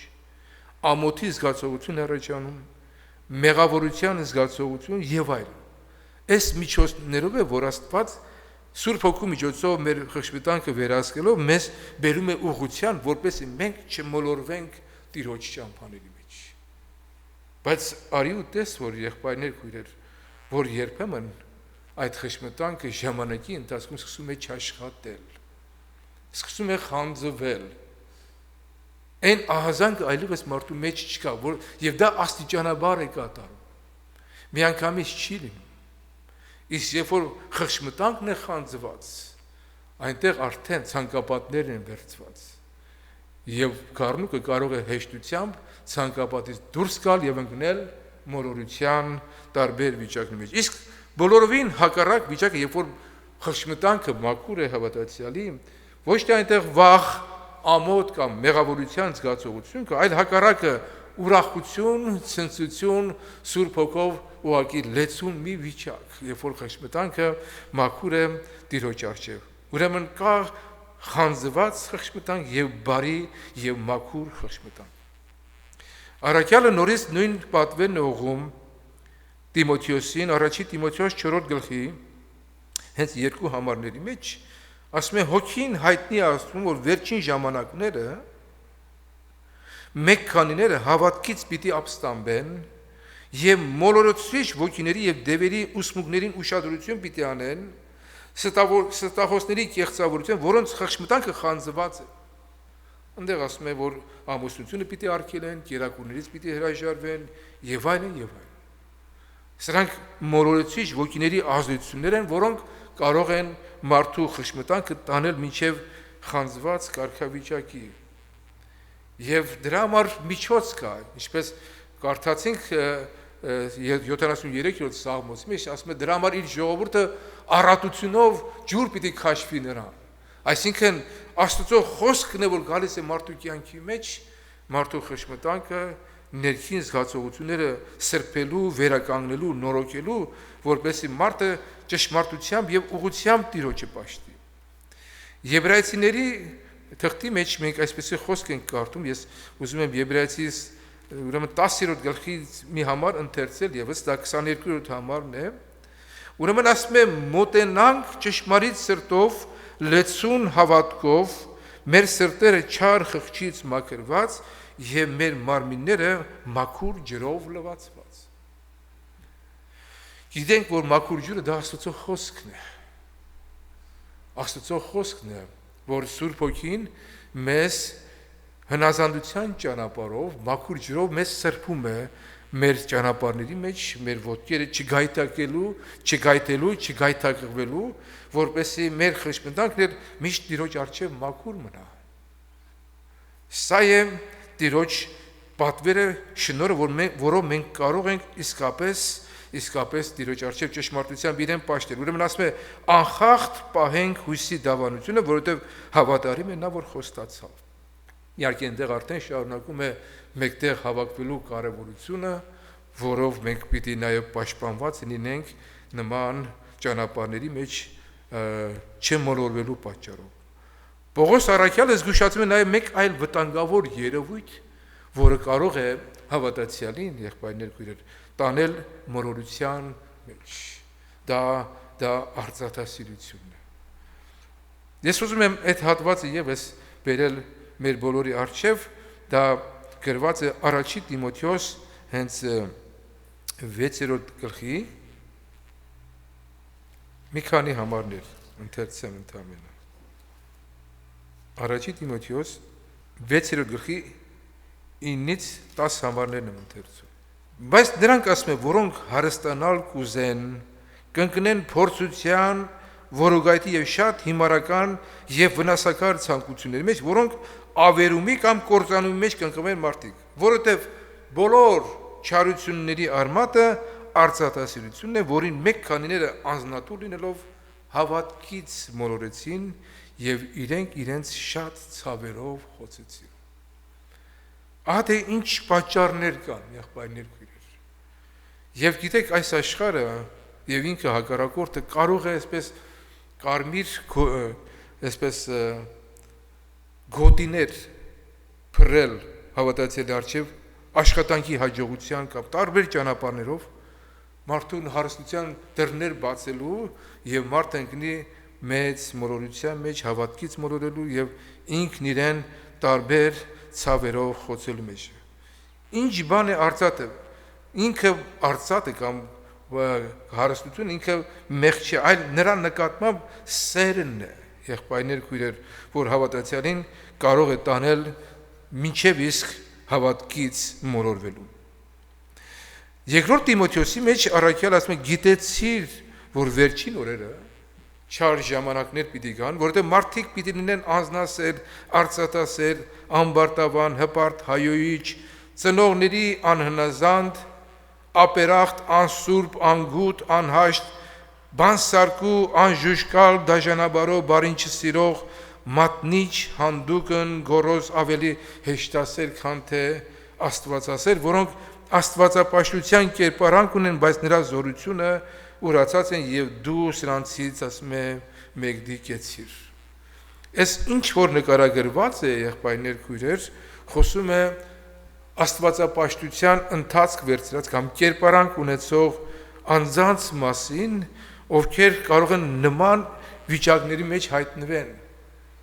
ամոթի զգացողություն առաջանում, մեղավորության զգացողություն եւ այլն։ Այս միջոցներով է, որ Աստված Սուրբ Հոգու միջոցով մեր խշմտանքը վերահսկելով մեզ բերում է ուղղության, որպեսզի մենք չմոլորվենք Տիրոջ ճամփաների մեջ։ Բայց արի ու տես, որ եղբայրներ, քույրեր, որ երբեմն այդ խշմտանքը ժամանակի ընթացքում սկսում է չաշխատել, սկսում է խանձվել։ Այն ահազանգը այլևս մարդու մեջ չկա, որ եւ դա աստիճանաբար է կատարում։ Միանգամից չի լինում։ Իսկ երբ որ խշմտանքն է խանձված, այնտեղ արդեն ցանկապատներն են վերցված։ Եվ գառնուկը կարող է հեշտությամբ ցանկապատից դուրս գալ եւ ընկնել մոլորության տարբեր վիճակների մեջ։ Իսկ բոլորովին հակառակ վիճակը, երբ որ խշմտանքը մաքուր է հավատացյալի, ոչ թե այնտեղ վախ, ամոթ կամ մեղավորության զգացողություն կա, այլ հակառակը ուրախություն, ցնծություն, Սուրբ Հոգով ուղղակի լեցուն մի վիճակ, երբ որ խշմտանքը մաքուր է Տիրոջ առջև։ Ուրեմն կա խանձված խշմտանք եւ բարի եւ մաքուր խշմտանք։ Առաքյալը նորից նույն պատվերն է ուղղում Տիմոթեոսին, առաջի Տիմոթեոս 4-րդ գլխի հենց երկու համարների մեջ, ասում է Հոգին հայտնի ասում, որ վերջին ժամանակները մեկ քանիները հավատքից պիտի ապստամբեն եւ մոլորեցուցիչ ոգիների եւ դևերի ուսմունքներին ուշադրություն պիտի անեն, ստախոսների կեղծավորություն, որոնց խշմտանքը խանձված է։ Այնտեղ ասում է, որ ամուսնությունը պիտի արգելեն, կերակուրներից պիտի հրաժարվեն եւ այլն եւ այլն։ Սրանք մոլորեցուցիչ ոգիների ազդեցություններ են, որոնք կարող են մարդու խշմտանքը տանել մինչև խանձված կարգավիճակի։ Եվ դրա համար միջոց կա, ինչպես կարդացինք 73-րդ Սաղմոսի մեջ, ասում է դրա համար իր ժողովուրդը առատությունով ջուր պիտի քաշվի նրան։ Այսինքն Աստծո խոսքն է, որ գալիս է մարդու կյանքի մեջ, մարդու խշմտանքը ներքին զգացողությունները սրբելու, վերականգնելու, նորոգելու, որպեսզի մարդը ճշմարտությամբ եւ ուղղությամբ Տիրոջը պաշտի։ Եբրայեցիների թղթի մեջ մենք այսպեսի խոսք ենք կարդում, ես ուզում եմ Եբրայեցիս ուրեմն 10-րդ գլխից մի համար ընթերցել եւս, դա 22-րդ համարն է։ Ուրեմն ասում է մոտենանք ճշմարիտ սրտով, լեցուն հավատքով, մեր սրտերը չար խղճից մաքրված եւ մեր մարմինները մաքուր ջրով լվացված։ Գիտենք, որ մաքուր ջուրը դա Աստծո խոսքն է։ Աստծո խոսքն է, որ Սուրբ Հոգին մեզ հնազանդության ճանապարհով, մաքուր ջրով մեզ սրբում է մեր ճանապարհների մեջ, մեր ոտքերը չգայթակղվելու, որպեսզի մեր խշմտանքներ միշտ Տիրոջ առջև մաքուր մնա։ Սա է Տիրոջ պատվերը, շնորհը, որով մենք կարող ենք իսկապես Տիրոջ առջև ճշմարտությամբ իրեն պաշտել։ Ուրեմն ասում է անխախտ պահենք հույսի դավանությունը, որովհետև հավատարիմ է նա, որ խոստացավ։ Իհարկե այնտեղ արդեն շարունակում է մեկտեղ հավաքվելու կարևորությունը, որով մենք պիտի նաև պաշտպանված լինենք նման ճանապարհների մեջ չմոլորվելու պատճառով։ Պողոս առաքյալը զգուշացնում է նաև մեկ այլ վտանգավոր երևույթ, որը կարող է հավատացյալին, եղբայրներ քույրեր, տանել մոլորության մեջ։ Դա արծաթասիրությունն է։ Ես ուզում եմ այդ հատվածը եւս բերել մեր բոլորի առջև, դա գրված է առաջի Տիմոթեոս հենց 6-րդ գլխի մի քանի համարներ ընթերցեմ ընդամենը։ Առաջի Տիմոթեոս 6-րդ գլխի 9-ից 10 համարներն եմ ընթերցում։ Բայց նրանք ասում են, որոնք հարստանալ կուզեն, կընկնեն փորձության, որոգայթի եւ շատ հիմարական եւ վնասակար ցանկությունների մեջ, որոնք ավերումի կամ կործանումի մեջ կընկնեն մարդիկ, որովհետեւ բոլոր չարությունների արմատը արծաթասիրությունն է, որին մեկ քանիները անznատու լինելով հավատքից մոլորեցին եւ իրենք իրենց շատ ցավերով խոցեցին։ Ահա թե ինչ պատճառներ կան, եղբայրներ քույրեր։ Եվ գիտեք, այս աշխարհը եւ ինքը հակառակորդը կարող է այսպես կարմիր այսպես գոտիներ փռել հավատացյալի առջև աշխատանքի հաջողության կամ տարբեր ճանապարհներով մարդուն հարստության դռներ բացելու եւ մարդը ընկնի մեծ մոլորության մեջ, հավատքից մոլորելու եւ ինքն իրեն տարբեր ցավերով խոցելու մեջ։ Ինչ բան է արծաթը։ Ինքը արծաթը կամ հարստությունը ինքը մեղ չի, այլ նրա նկատմամբ սերն է, եղբայրներ քույրեր, որ հավատացյալին կարող է տանել մինչև իսկ հավատքից մոլորվելու։ Երկրորդ Տիմոթեոսի մեջ առաքյալ ասում է գիտեցիր, որ վերջին օրերը չար ժամանակներ պիտի գան, որովհետև մարդիկ պիտի լինեն անznասեր, արծաթասեր, ամբարտավան, հպարտ, հայոյիչ, ծնողների անհնազանդ, ապերախտ, անսուրբ, անգութ, անհաշտ, բանսարկու, անժուժկալ, դաժանաբարով, բարին չսիրող, մատնիչ, հանդուկն, գորոզ ավելի հեշտասեր, քան թե աստվածասեր, որոնք աստվածապաշտության կերպարանք ունեն, բայց նրա զորությունը ուրացած են եւ դու սրանցից ասում է մեկդի կեցիր։ Այս ինչ որ նկարագրված է, եղբայրներ քույրեր, խոսում է աստվածապաշտության ընթացք վերցրած կամ կերպարանք ունեցող անձանց մասին, ովքեր կարող են նման վիճակների մեջ հայտնվեն,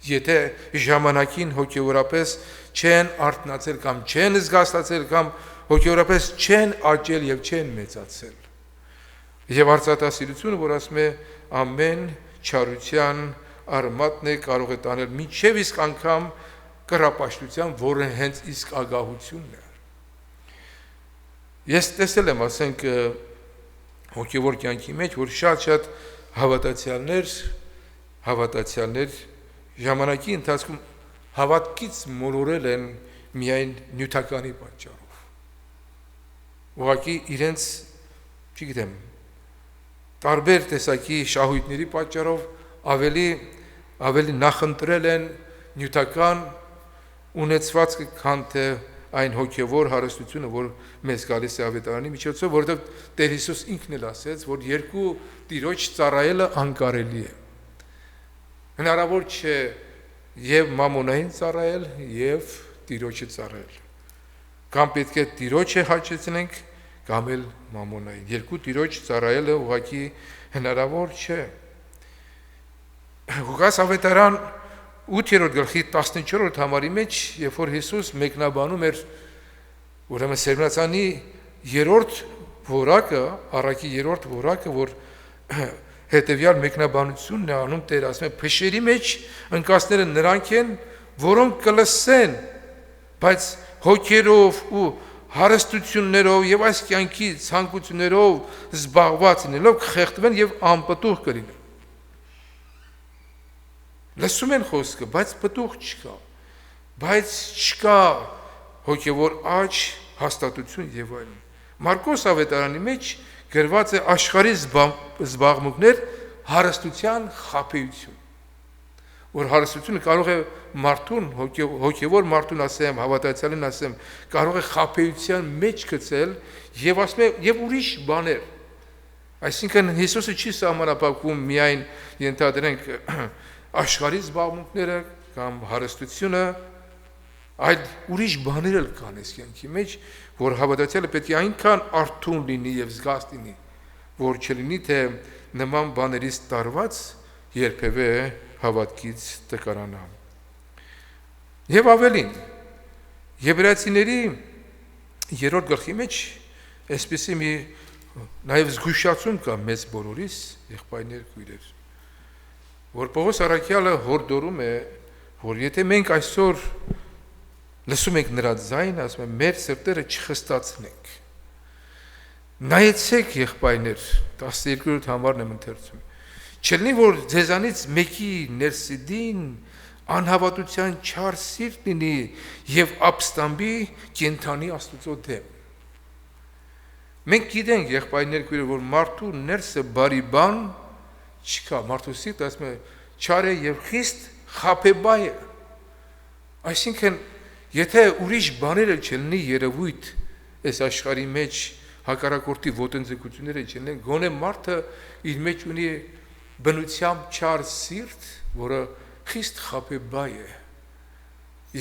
եթե ժամանակին հոգեորապես չեն արթնացել կամ չեն զգաստացել կամ հոգեորապես չեն աճել եւ չեն մեծացել։ Եվ արծաթասիրությունը, որ ասում է ամեն չարության արմատն է, կարող է տանել մինչև իսկ անգամ կռապաշտության, որը հենց իսկ ագահությունն է։ Ես տեսել եմ, ասենք, հոգևոր կյանքի մեջ, որ շատ հավատացյալներ ժամանակի ընթացքում հավատքից մոլորել են միայն նյութականի պատճառով։ Ուղղակի իրենց, չգիտեմ, տարբեր տեսակի շահույթների պատճառով ավելի նախընտրել են նյութական ունեցվածքը, քան թե այն հոգևոր հարստությունը, որ մեզ գալիս է ավետարանի միջոցով, որովհետև Տեր Հիսուս ինքն էլ ասեց, որ երկու տիրոջ ծառայելը անկարելի է։ Հնարավոր չէ եւ մամոնային ծառայել եւ տիրոջը ծառայել։ Կամ պետք է տիրոջը հաճեցնենք, կամ էլ մամոնային։ Երկու տիրոջ ծառայելը ուղղակի հնարավոր չէ։ Ղուկաս ավետարան 8-րդ գլխի 14-րդ համարի մեջ, երբ որ Հիսուս մեկնաբանում էր ուրեմն Սերմնածանի երրորդ որակը, առակի երրորդ որակը, որ հետևյալ մեկնաբանությունն է անում, Տեր ասում է, փշերի մեջ ընկածները նրանք են, որոնք կլսեն, բայց հոգերով ու հարստություններով եւ այս կյանքի ցանկություններով զբաղված լինելով կխեղդվեն եւ անպտուղ կլինեն։ Լսում են խոսքը, բայց պտուղ չկա, բայց չկա հոգևոր աճ, հաստատություն եւ այլն։ Մարկոս ավետարանի մեջ գրված է աշխարհի զբաղմունքներ հարստության խաբեություն, որ հարստությունը կարող է մարդուն, հոգևոր մարդուն ասեմ, հավատացյալին ասեմ, կարող է խաբեության մեջ գցել եւ ասում է եւ ուրիշ բաներ։ Այսինքն Հիսուսը չի սահմանափակում միայն ենթադրենք աշխարհի զբաղմունքները կամ հարստությունը, այլ ուրիշ բաներ էլ կան այս կյանքի մեջ, որ հավատացյալը պետք է այնքան արթուն լինի եւ զգաստ լինի, որ չլինի թե նման բաներից տարված երբևէ հավատքից տկարանա։ Եվ ավելին, Եբրայեցիների 3-րդ գլխի մեջ այսպիսի մի նաեւ զգուշացում կա մեզ բոլորիս, եղբայրներ, քույրեր, որ Պողոս առաքյալը հորդորում է, որ եթե մենք այսօր լսում ենք նրա ձայնը, ասում է, մեր սրտերը չխստացնենք։ Նայեցեք, եղբայրներ, 12-րդ համարն եմ ընթերցում։ Չլինի, որ ձեզանից մեկի ներսիդին անհավատության չար սիրտ լինի եւ ապստամբի կենթանի Աստծո դեմ։ Մենք գիտենք, եղբայրներ, քույրեր, որ մարդու ներսը բարի բան չկա, մարդու սիրտը ասում է չար է եւ խիստ խաբեբայ է։ Այսինքն, եթե ուրիշ բաներ չլինի երևույթ այս աշխարհի մեջ հակառակորդի ոտնձգությունները չլինեն, գոնե մարդը իր մեջ ունի բնությամբ չար սիրտ, որը խիստ խաբեբայ է։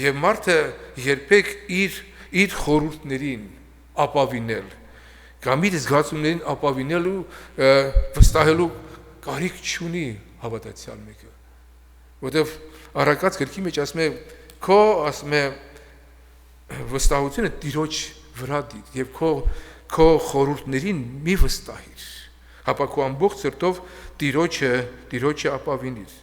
Եվ մարդը երբեք իր խորհուրդներին ապավինել, կամ իր զգացումներին ապավինելու վստահելու կարիք չունի հավատացյալ մեկը, որտեվ առակած գրքի մեջ ասում է, քո ասում է վստահությունը Տիրոջ վրա դիր եւ քո խորհուրդներին մի վստահիր, հապա քո ամբողջ սրտով Տիրոջը ապավինիր։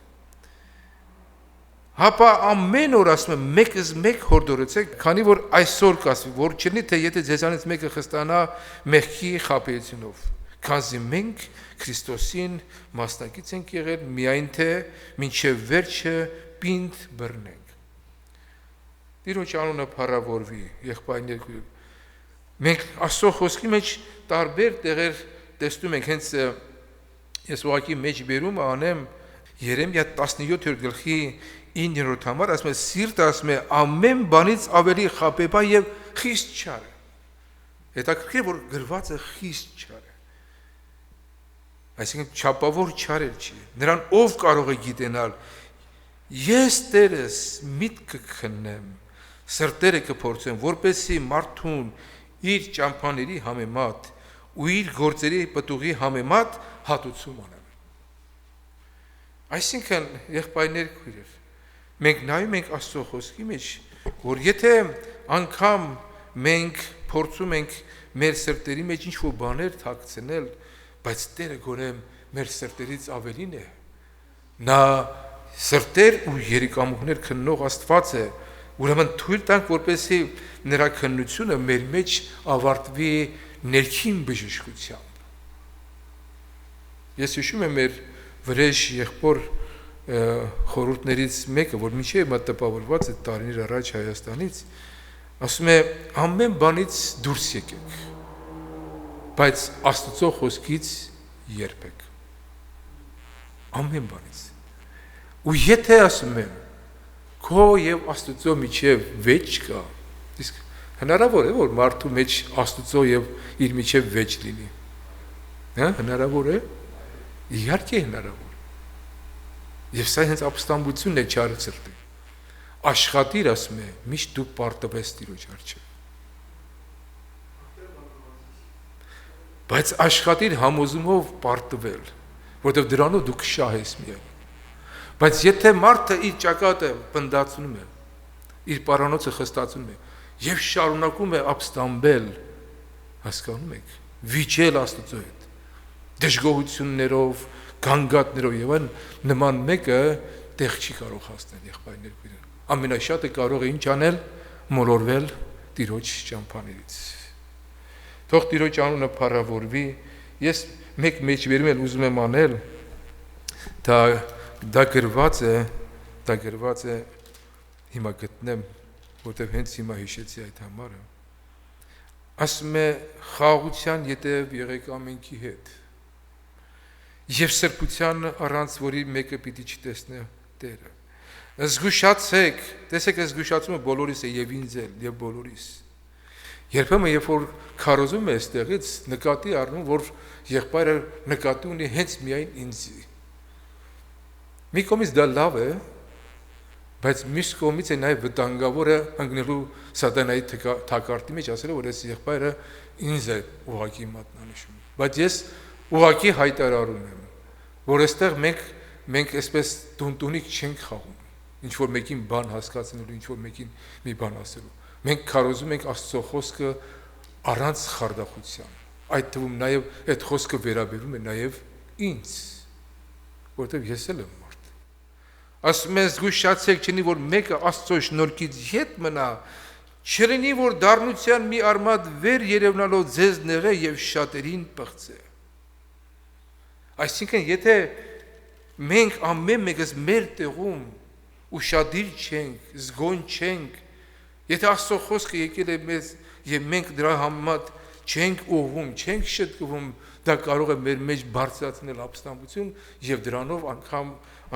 Հապա ամեն օր ասում եմ մեկս մեկ հորդորեցեք, քանի որ այսօր կասվի, որ չլինի թե եթե ձեզանից մեկը խստանա մեղքի խաբեությունով, քանզի մենք Քրիստոսին մասնակից ենք եղել միայն թե մինչև վերջը պինդ բռնենք։ Տիրոջ անունը փառավորվի, եղբայրներ, մենք Աստծո խոսքի մեջ տարբեր տեղեր տեսնում ենք, հենց ես ուղղակի մեջ բերում անեմ Երեմիա 17-րդ գլխի 9-րդ համար, ասում է սիրտը ասում է ամեն բանից ավելի խաբեբայ եւ խիստ չար է։ Հետաքրքիր որ գրված է խիստ չար է։ Այսինքն չափավոր չար չի։ Նրան ով կարող է գիտենալ։ Ես Տերս միտքը քննեմ, սրտերը կփորձեմ, որպեսզի մարդուն իր ճամփաների համեմատ ու իր գործերի պտուղի համեմատ հատուցում անեմ։ Այսինքն եղբայրներ քույրեր, մենք նայում ենք Աստծո խոսքի մեջ, որ եթե անգամ մենք փորձում ենք մեր սրտերի մեջ ինչ-որ բաներ թաքցնել, բայց Տերը գոնե մեր սրտերից ավելին է։ Նա սրտեր ու երիկամուկներ քննող Աստված է, ուրեմն թույլ տանք, որպեսզի նրա քննությունը մեր մեջ ավարտվի ներքին բժշկությամբ։ Ես հիշում եմ մեր վրեժ եղբոր խորհուրդներից մեկը, որ մինչև տպավորված է տարիներ առաջ Հայաստանից, ասում է ամեն բանից դուրս եկեք, բայց Աստծո խոսքից երբեք։ Ամեն բանից։ Ու եթե ասում եմ քո եւ Աստծո միջև վեճ կա, իսկ Հնարավոր է, որ մարդու մեջ Աստծո եւ իր միջև վեճ լինի։ Հա, հնարավոր է։ Իհարկե հնարավոր։ Եվ սա հենց ապստամբությունն է չարը սրտի։ Աշխատիր, ասում է, միշտ դու պարտվես Տիրոջ առջև։ Բայց աշխատիր համոզումով պարտվել, որովհետև դրանով դու կշահես միայն։ Բայց եթե մարդը իր ճակատը պնդացնում է, իր պարանոցը խստացնում է եւ շարունակում է ապստամբել, հասկանում եք, վիճել Աստծո հետ, դժգոհություններով, գանգատներով եւ այն նման մեկը տեղ չի կարող հասնել եղբայրներ քույրեր։ Ամենաշատը կարող է ինչ անել, մոլորվել Տիրոջ ճամփաներից։ Թող Տիրոջ անունը փառավորվի։ Ես մեկ մեջբերում եմ ուզում եմ անել, դա գրված է հիմա գտնեմ, որտեղ հենց հիմա հիշեցի այդ համարը։ Ասում է խաղաղության ետև եղեք ամենքի հետ։ Եվ սրբության առանց որի մեկը պիտի չտեսնե Տերը։ Զգուշացեք, տեսեք այս զգուշացումը բոլորիս է եւ ինձ էլ եւ բոլորիս։ Երբեմն երբ որ քարոզում է այստեղից նկատի առնում, որ եղբայրը նկատի ունի հենց միայն ինձ։ Մի կողմից դա լավ է, բայց մյուս կողմից է նաև վտանգավոր է ընկնելու սատանայի թակարդի մեջ, ասելով որ այս եղբայրը ինձ է ուղղակի մատնանշում։ Բայց ես ուղղակի հայտարարում եմ, որ այստեղ մենք այսպես տունտունիկ չենք խաղում, ինչ որ մեկին բան հասկացնելու, ինչ որ մեկին մի բան ասելու։ Մենք քարոզում ենք Աստծո խոսքը առանց խարդախության։ Այդ թվում նաև այդ խոսքը վերաբերում է նաև ինձ, որովհետև ես էլ եմ մարդ։ Ասում ես զգուշացեք, չնի որ մեկը Աստծո շնորհքից ետ մնա, չլինի որ դառնության մի արմատ վեր երևնալով ձեզ նեղե եւ շատերին պղծե։ Այսինքն եթե մենք ամեն մեկս մեր տեղում ուշադիր չենք, զգոն չենք, եթե Աստծո խոսքը եկել է մեզ եւ մենք դրա համեմատ չենք ուղղում, չենք շտկվում, դա կարող է մեր մեջ բարձրացնել ապստամբություն եւ դրանով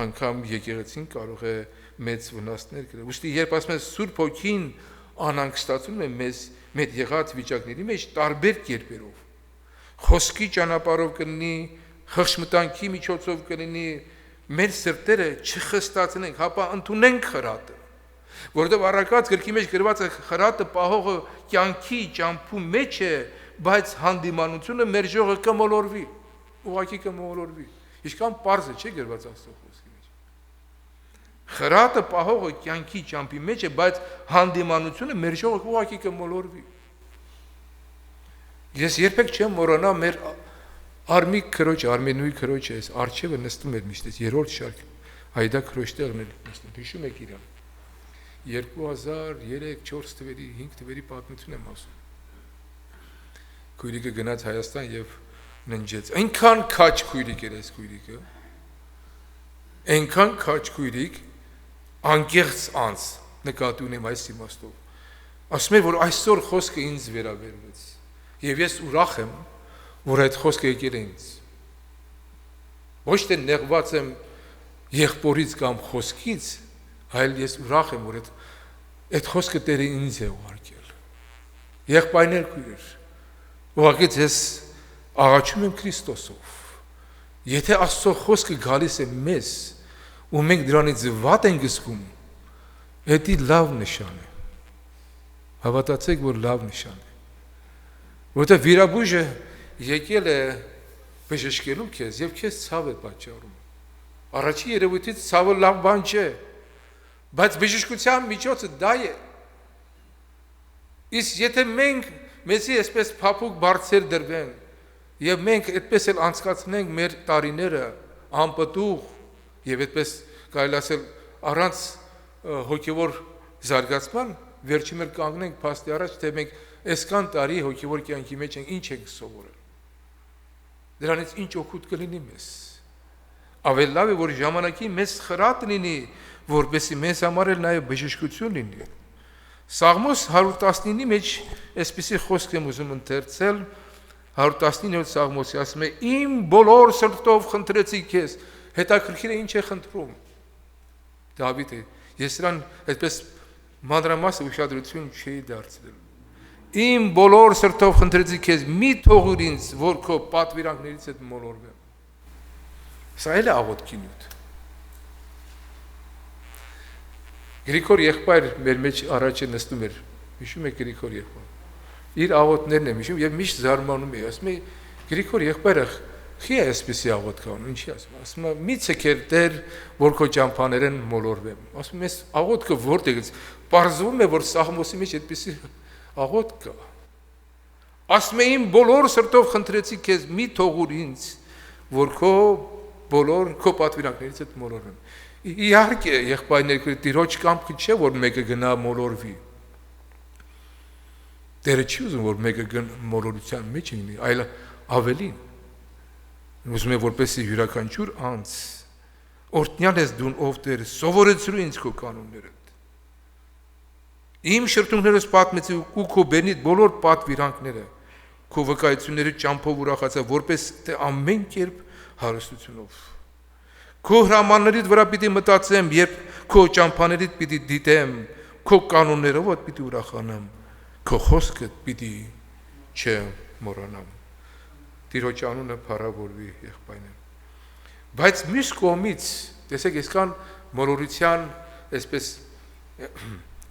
անգամ եկեղեցին կարող է մեծ վնասներ կրել։ Ուստի երբ ասում են Սուրբ Հոգին անհանգստացնում է մեզ մեր եղած վիճակների մեջ տարբեր կերպերով, խոսքի ճանապարհով կլինի, խղճմտանքի միջոցով կլինի, մեր սրտերը չխստացնենք, հապա ընդունենք խրատը, որովհետև առակած գրքի մեջ գրված է խրատը պահողը կյանքի ճամփու մեջ է, բայց հանդիմանությունը մեր ժողը կմոլորվի, ուղղակի կմոլորվի։ Ինչքան պարզ է, չէ՞ գրված Աստծո խոսքի մեջ։ Խրատը պահողը կյանքի ճամփի մեջ է, բայց հանդիմանությունը մեր ժողը ուղղակի կմոլորվի։ Ես երբեք չեմ մոռանա մեր Արմիկ քրոջ, Արմենուի քրոջը այս արչևը նստում էր միշտ, 3-րդ շարք, Հայդա քրոջ տեղն էր նստում, հիշում եք իրան։ 2003-4 թվերի, 5 թվերի պատմություն եմ ասում։ Քույրիկը գնաց Հայաստան եւ ննջեց։ Այնքան քաչ քույրիկ էր այս քույրիկը։ Այնքան քաչ քույրիկ, անկեղծ անձ, նկատի ունեմ այս իմաստով։ Ասում եմ, որ այսօր խոսքը ինձ վերաբերվեց։ Եվ ես ուրախ եմ, որ այդ խոսքը եկել է ինձ։ Ոչ թե նեղված եմ եղբորից կամ խոսքից, այլ ես ուրախ եմ, որ այդ խոսքը Տերը ինձ է ուղարկել։ Եղբայրներ քույրեր, ուղղակի ես աղաչում եմ Քրիստոսով։ Եթե Աստծո խոսքը գալիս է մեզ, ու մենք դրանից վատ ենք զգում, դա լավ նշան է։ Հավատացեք, որ լավ նշան է։ Որովհետև վիրաբույժը եկել է բժշկելու քեզ եւ քեզ ցավ է պատճառում։ Առաջի երևույթից ցավը լավ բան չէ, բայց բժշկության միջոցը դա է։ Իսկ եթե մենք մեզի այսպես փափուկ բարձր դրվեն եւ մենք այդպես էլ անցկացնենք մեր տարիները անպտուղ եւ այդպես կարելի ասել առանց հոգեվոր զարգացման, վերջի մեր կանգնենք փաստի առաջ, թե մենք այսքան տարի հոգեվոր կյանքի մեջ ենք, ինչ ենք սովորել։ Դրանից ինչ օգուտ կլինի մեզ։ Ավելի լավ է, որ ժամանակի մեզ խրատ լինի, որպեսզի մեզ համար էլ նաև բժշկություն լինի։ Սաղմոս 119-ի մեջ այսպիսի խոսք եմ ուզում ընթերցել, 119-րդ Սաղմոսի ասում է. «Իմ բոլոր սրտով խնդրեցի քեզ», հետաքրքիր է ինչ է խնդրում։ Դավիթը, ես նրան այդպես մանրամասն ուշադրություն չէի դարձրել։ Իմ բոլոր սրտով խնդրեցի քեզ, մի թողիր ինձ, որ քո պատվիրանքներից հետ մոլորվեմ։ Սա էլ է աղոթքի նյութ։ Գրիգոր եղբայր մեր մեջ առաջ է նստում էր, հիշում եք Գրիգոր եղբայր։ Իր աղոթներն եմ հիշում եւ միշտ զարմանում եմ, ասում եմ Գրիգոր եղբայրը խի է այսպեսի աղոթք անում, ինչի ասում, ասում եմ միցե քեր Տեր, որ քո ճամփաներեն մոլորվեմ։ Ասում եմ այս աղոթքը որտեղից, պարզվում է, որ Սաղմոսի մեջ այդպեսի աղոթք կա։ Ասում եմ իմ բոլոր սրտով խնդրեցի քեզ, մի թողուր ինձ, որ քո բոլոր քո պատվիրանքներից հետ մոլորվեմ։ Իհարկե, եղբայրներ, Տիրոջ կամքը չէ, որ մեկը գնա մոլորվի։ Տերը չի ուզում, որ մեկը մոլորության մեջ լինի, այլ ավելին։ Ուզում է, որպեսզի յուրաքանչյուր անձ օրհնյալ ես դու ով Տեր, սովորեցրու ինձ քո կանոններդ։ Իմ շրթունքներս պատմեցի ու քո բերնիդ բոլոր պատվիրանքները, քո վկայությունների ճամփով ուրախացա, որպես թե ամեն կերպ հարստությունով։ Քո հրամաններիդ վրա պիտի մտածեմ, երբ քո ճամփաներիդ պիտի դիտեմ, քո կանոններով պիտի ուրախանամ, քո խոսքդ պիտի չմոռանամ։ Տիրոջ անունը փառավորվի, եղբայրներ։ Բայց մյուս կողմից, տեսեք, այսքան մոլորության այսպես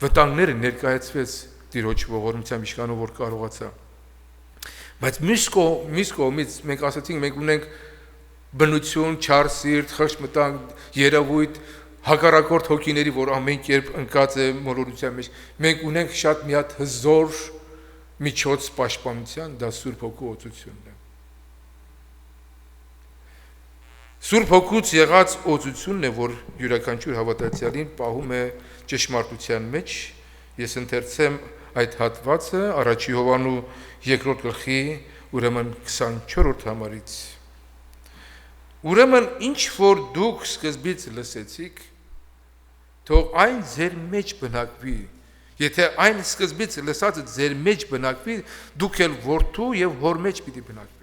վտանգները ներկայացվեց Տիրոջ ողորմության իշխանով, որ կարողացա։ Բայց մյուս կողմից մենք ասացինք, մենք ունենք բնություն, չար սիրտ, խղճ մտանք, երևույթ, հակառակորդ հոգիների, որ ամեն կերպ ընկած է մոլորության մեջ։ Մենք ունենք շատ մի հատ հզոր միջոց պաշտպանության, դա Սուրբ Հոգու օծությունն է։ Սուրբ Հոգուց եղած օծությունն է, որ յուրաքանչյուր հավատացյալին պահում է ճշմարտության մեջ։ Ես ընթերցեմ այդ հատվածը առաջի Հովհաննու 2-րդ գլխի ուրեմն 24-րդ համարից։ Ուրեմն ինչ որ դուք սկզբից լսեցիք, թող այն ձեր մեջ բնակվի։ Եթե այն սկզբից լսածը ձեր մեջ բնակվի, դուք էլ որդու եւ հոր մեջ պիտի բնակվեք։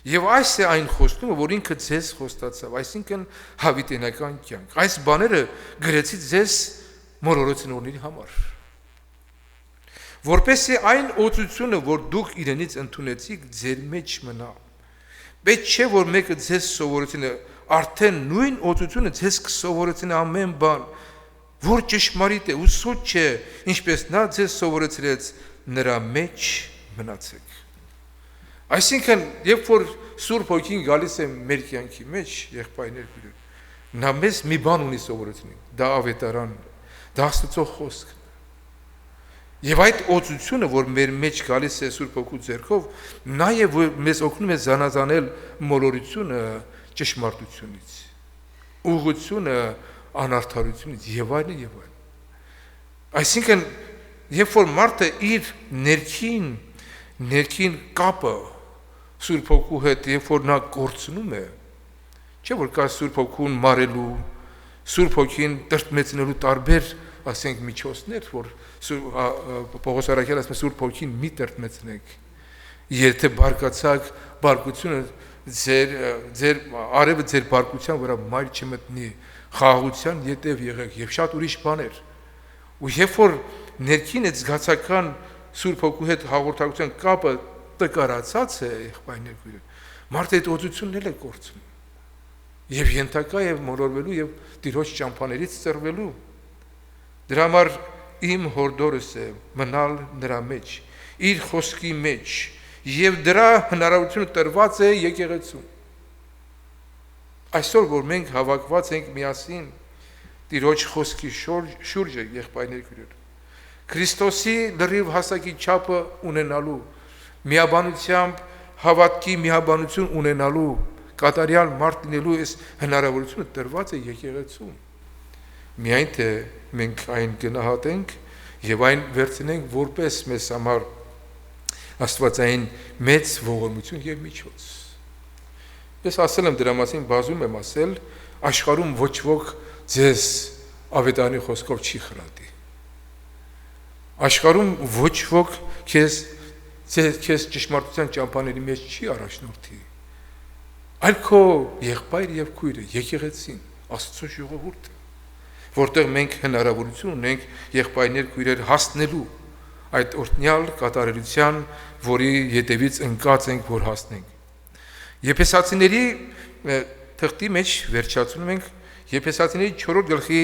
Եվ այս է այն խոստումը, որ ինքը ձեզ խոստացավ, այսինքն հավիտենական կյանք։ Այս բաները գրեցի ձեզ մոլորեցնողների համար։ Որպեսզի այն օծությունը, որ դուք իրենից ընդունեցիք, ձեր մեջ մնա։ Պետք չէ, որ մեկը ձեզ սովորեցնի, արդեն նույն օծությունը ձեզ կսովորեցնի ամեն բան, որ ճշմարիտ է ու սուտ չէ, ինչպես նա ձեզ սովորեցրեց, նրա մեջ մնացեք։ Այսինքն, երբ որ Սուրբ Հոգին գալիս է մեր կյանքի մեջ, եղբայրներ, նա մեզ մի բան ունի սովորեցնի, դա ավետարանն է, դա Աստծո խոսքն է։ Եվ այդ օծությունը, որ մեր մեջ գալիս է Սուրբ Հոգու ձեռքով, նաև մեզ օգնում է զանազանել մոլորությունը ճշմարտությունից, ուղղությունը անարդարությունից եւ այլն եւ այլն։ Այսինքն, երբ որ մարդը իր ներքին կապը Սուրբ Հոգու հետ, երբ որ նա կորցնում է, չէ՞ որ կա Սուրբ Հոգուն մարելու, Սուրբ Հոգին տրտմեցնելու տարբեր, ասենք, միջոցներ, որ Պողոս Արաքելը ասում է Սուրբ Հոգին մի տրտմեցնեք, եթե բարկացաք, բարկությունը ձեր արևը ձեր բարկության վրա մայր չմտնի, խաղաղության ետև եղեք եւ շատ ուրիշ բաներ։ Ու երբ որ ներքին այդ զգացական Սուրբ Հոգու հետ հաղորդակցության կապը տկարացած է, եղբայրներ, մարդը այդ օծությունն էլ է կորցնում եւ ենթակա եւ մոլորվելու եւ Տիրոջ ճամփաներից ծռվելու։ Դրա համար իմ հորդորս է մնալ նրա մեջ, իր խոսքի մեջ, եւ դրա հնարավորությունը տրված է եկեղեցուն։ Այսօր, որ մենք հավաքված ենք միասին Տիրոջ խոսքի շուրջը, եղբայրներ, Քրիստոսի լրիվ հասակի չափը ունենալու, միաբանությամբ հավատքի միաբանություն ունենալու, կատարյալ մարդ լինելու այս հնարավորությունը տրված է եկեղեցում։ Միայն թե մենք այն գնահատենք եւ այն վերցնենք որպես մեզ համար աստվածային մեծ ողորմություն եւ միջոց։ Ես ասել եմ դրա մասին, բազում եմ ասել, աշխարհում ոչ ոք ձեզ ավետարանի խոսքով չի խրատի։ Աշխարհում ոչ ոք քեզ ճշմարտության ճամփաների մեջ չի առաջնորդի։ Այլ քո եղբայր եւ քույրը, եկեղեցին, Աստծո ժողովուրդը, որտեղ մենք հնարավորություն ունենք եղբայրներ քույրեր հասնելու այդ օրհնյալ կատարելության, որի ետևից ընկած ենք, որ հասնենք։ Եփեսացիների թղթի մեջ վերջացնում ենք Եփեսացիների 4-րդ գլխի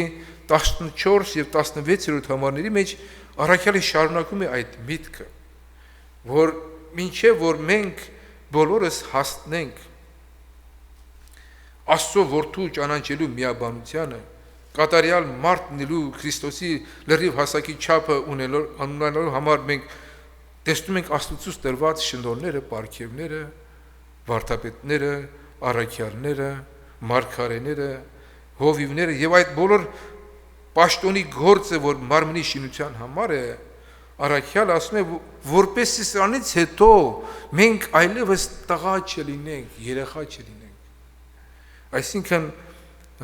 14 եւ 16-րդ համարների մեջ առաքյալը շարունակում է այդ միտքը, որ մինչև որ մենք բոլորս հասնենք Աստծո որդու ճանաչելու միաբանությանը, կատարյալ մարդ լինելու Քրիստոսի լրիվ հասակի չափը ունենալու համար մենք տեսնում ենք Աստծուց տրված շնորհները, պարգևները, վարդապետները, առաքյալները, մարգարեները, հովիվները եւ այդ բոլոր պաշտոնի գործը, որ մարմնի շինության համար է, առաքյալ ասում է, որպեսզի սրանից հետո մենք այլևս տղա չլինենք, երեխա չլինենք։ Այսինքն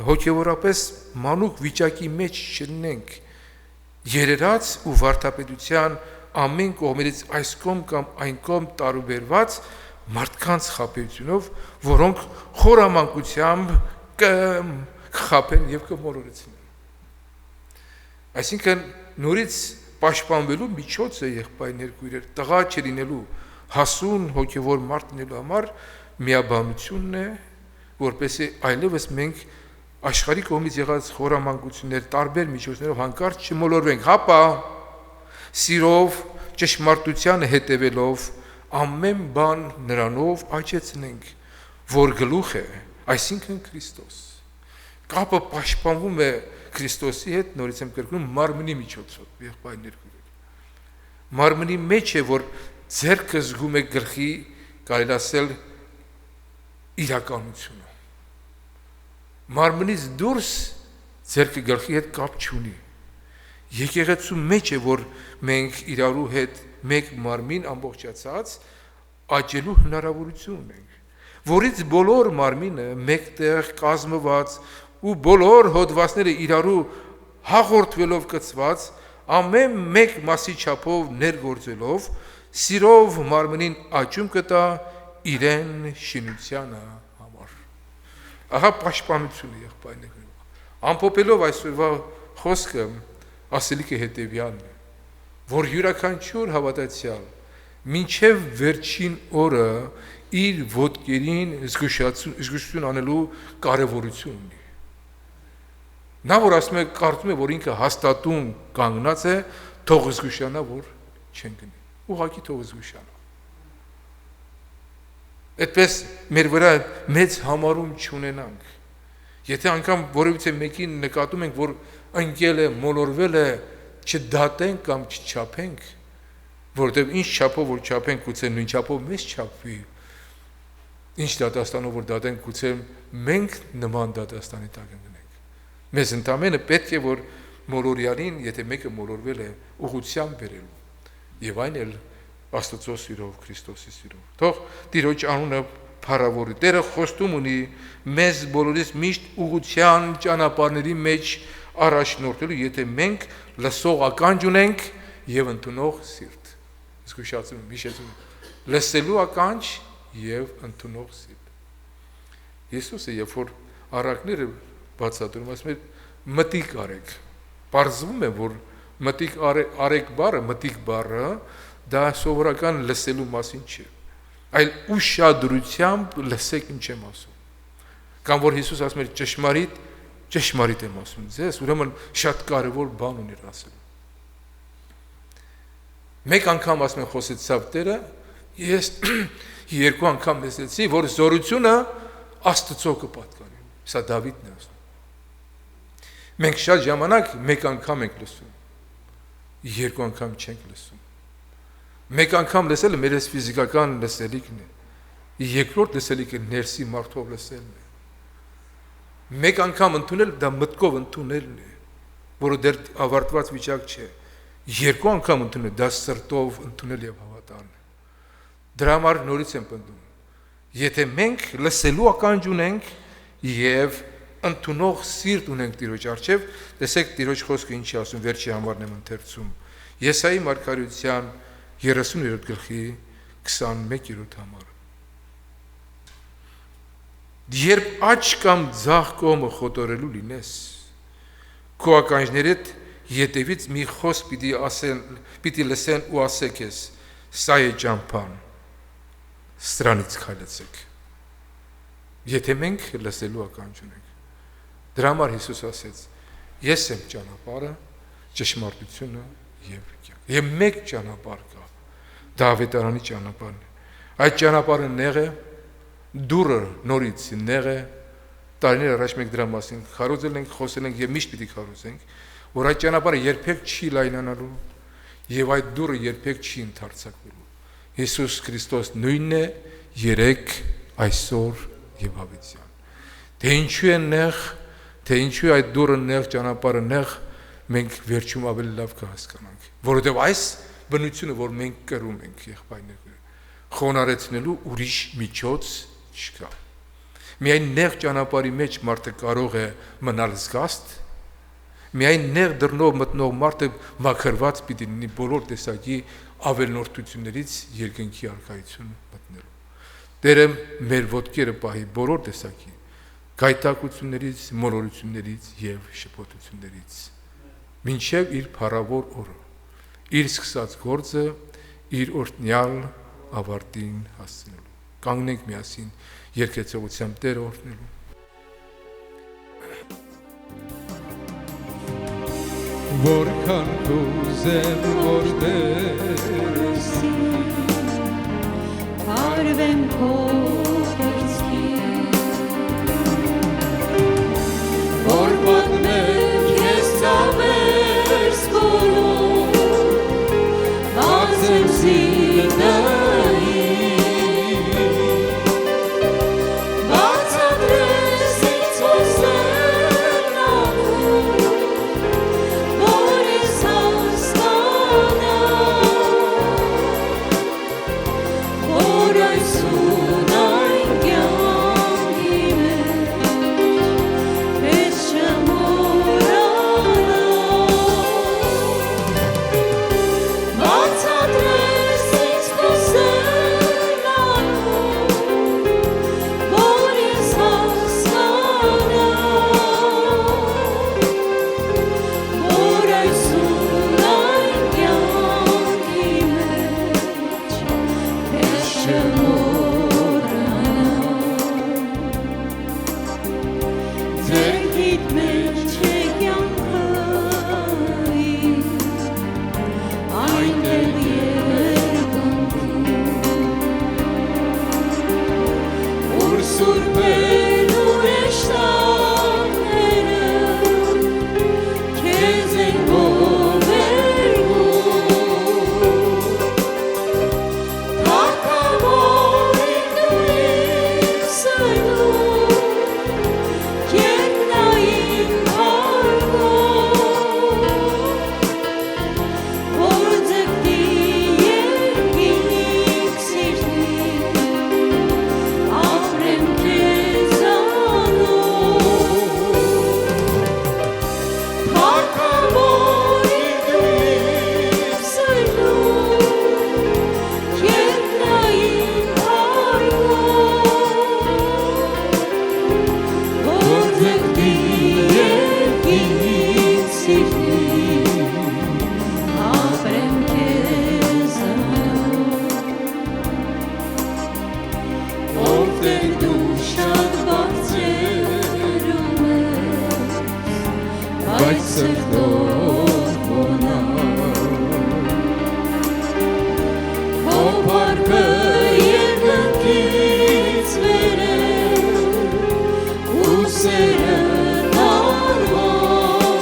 հոգևորապես մանուկ վիճակի մեջ չլինենք, երերած ու վարդապետության ամեն կողմերից այս կողմ կամ այն կողմ տարուբերված մարդկանց խաբեությունով, որոնք խորամանկությամբ կխաբեն եւ կմոլորեցնեն։ Այսինքն նորից պաշտպանվելու միջոցը եղբայրներ քույրեր, տղա չլինելու, հասուն հոգևոր մարդ լինելու համար միաբանությունն է, որպեսզի այլևս մենք աշխարհի կողմից եղած խորամանկություններ, տարբեր միջոցներով հանկարծ չմոլորվենք, հապա սիրով, ճշմարտությանը հետևելով, ամեն բան նրանով աճեցնենք, որ գլուխ է, այսինքն Քրիստոս։ Կապը պաշտպանվում է Քրիստոսի հետ, նորից եմ կրկնում, մարմնի միջոցով, եղբայրներ քույրեր։ Մարմնի մեջ է, որ ձեռքը զգում է գլխի, կարելի ասել, իրականությունը։ Մարմնից դուրս ձեռքը գլխի հետ կապ չունի։ Եկեղեցու մեջ է, որ մենք իրարու հետ մեկ մարմին ամբողջացած աճելու հնարավորություն ունենք, որից բոլոր մարմինը մեկտեղ կազմված ու բոլոր հոդվածները իրարու հաղորդվելով կցված, ամեն մեկ մասի չափով ներգործելով, սիրով մարմնին աճում կտա իրեն շինությանը համար։ Ահա պաշտպանությունը եղբայրներ։ Ամփոփելով այսօրվա խոսքը ասելիքը հետևյալն է, որ յուրաքանչյուր հավատացյալ մինչև վերջին օրը իր ոտքերին զգուշություն անելու կարևորություն ունի։ Նա որ ասում է, կարծում է, որ ինքը հաստատում կանգնած է, թող զգուշանա, որ չեն գնի։ Ուղղակի թող զգուշանա։ Այդպես մեր վրա մեծ համարում չունենանք։ Եթե անգամ որևիցե մեկին նկատում ենք, որ ընկել է, մոլորվել է, չդատենք կամ չչափենք, որովհետև ինչ չափով որ չափենք, գուցե նույն չափով մեզ չափվի։ Ինչ դատաստանով որ դատենք, գուցե մենք նման դատաստանի տակ ընկնենք։ Մեզ ընդամենը պետք է որ մոլորյալին, եթե մեկը մոլորվել է, ուղղությամբ բերելու։ Եվ այն էլ Աստծո սիրով, Քրիստոսի սիրով։ Թող Տիրոջ անունը փառավորի։ Տերը խոստում ունի մեզ բոլորիս միշտ ուղղության ճանապարհների մեջ առաջնորդելու, եթե մենք լսող ականջ ունենք եւ ընդունող սիրտ։ Զգուշացում, հիշեցում, լսելու ականջ եւ ընդունող սիրտ։ Հիսուսը երբ որ առակները բացատրում, ասում է մտիկ արեք։ Պարզվում է, որ մտիկ արեք բառը, մտիկ բառը դա սովորական լսելու մասին չէ, այլ ուշադրությամբ լսեք ինչ եմ ասում։ Կամ որ Հիսուս ասում էր ճշմարիտ եմ ասում ձեզ, ուրեմն շատ կարևոր բան ուներ ասել։ Մեկ անգամ ասում են խոսեցավ Տերը, ես երկու անգամ լսեցի, որ զորությունը Աստծո կպատկանի։ Սա Դավիթն է ասում։ Մենք շատ ժամանակ մեկ անգամ ենք լսում, երկու անգամ չենք լսում։ Մեկ անգամ լսելը մեր ֆիզիկական լսելիքն է, երկրորդ լսելիքը ներսի մարդով լսելն է։ Մեկ անգամ ընդունել դա մտքով ընդունելն է, որը դեռ ավարտված վիճակ չէ։ Երկու անգամ ընդունել դա սրտով ընդունել եւ հավատալ։ Դրա համար նորից եմ պնդում, եթե մենք լսելու ականջ ունենք եւ ընդունող սիրտ ունենք Տիրոջ առջև, տեսեք Տիրոջ խոսքը ինչի ասում, վերջի համարն եմ ընթերցում։ Եսայի մարգարեության 30-րդ գլխի 21-րդ համարը։ Երբ աջ կամ ձախ կողմը խոտորելու լինես, քո ականջներդ Ետևից մի խոսք պիտի լսեն ու ասեք ես, սա է ճամփան, սրանից քայլեցեք։ Եթե մենք լսելու ականջ ունենք, դրա համար Հիսուս ասեց. ես եմ ճանապարհը, ճշմարտությունը եւ կյանքը։ Եվ մեկ ճանապարհ կա, դա ավետարանի ճանապարհն է։ Այդ ճանապարհը նեղ է, դուրը նորից նեղ է, տարիներ առաջ մենք դրա մասին խարոզել ենք, խոսել ենք եւ միշտ պիտի խարոզենք, որ այդ ճանապարհը երբեք չի լայնանալու եւ այդ դուրը երբեք չի ընդարձակվելու։ Հիսուս Քրիստոս նույնն է երեք, այսօր եւ հավիտյան։ Թե ինչու է նեղ, թե ինչու այդ դուրը նեղ, ճանապարհը նեղ, մենք վերջում ավելի լավ կհասկանանք, որովհետեւ այս բնությունը, որ մենք կրում ենք եղբայրները, խոնարեցնելու ուրիշ միջոց չկա։ Միայն նեղ ճանապարհի մեջ մարդը կարող է մնալ զգաստ, միայն նեղ դռնով մտնող մարդը մաքրված պիտի լինի բոլոր տեսակի ավելնորդություններից երկնքի արքայություն մտնելու։ Տերը մեր ոտքերը պահի բոլոր տեսակի գայթակղություններից, մոլորություններից եւ շփոթություններից, մինչեւ իր փառավոր օրը, իր սկսած գործը իր օրհնյալ ավարտին հասցնելու։ Կանգնենք միասին երկեցողությամբ Տերը օրհնելու։ Որքան կուզեմ, որ տեսի, Արվեմ քո վերցքին, որ պատմեմ քեզ ցավերս բոլոր, բացեմ սիրտային, բացատրես ինձ հոսերն անում, որ ես հասկանամ, որ այսուն այն կյանքի մեջ չմոռանամ, բացատրես ինձ խոսերն անում, որ ես հասկանամ, որ այսուն այն կյանքի մեջ Ձերքիդ մեջ չէ կյանքային, այնտեղ երկնքում, ուր սուրբ են ուրեշտանները, քեզ են ողերգում, թագավորի դու իմ սրտում, երկնային հարգում, որ ձգտի երկինք սիրտին, ապրեմ քեզանով, թագավորի դու իմ սրտում, երկնային հարգում, որ ձգտի երկինք սիրտին, ապրեմ քեզանով, ով Տեր դու շատ բարձրում ես, բայց սրտով խոնարհ, քո փառքը երկնքից վեր է, ու սերը տարվող,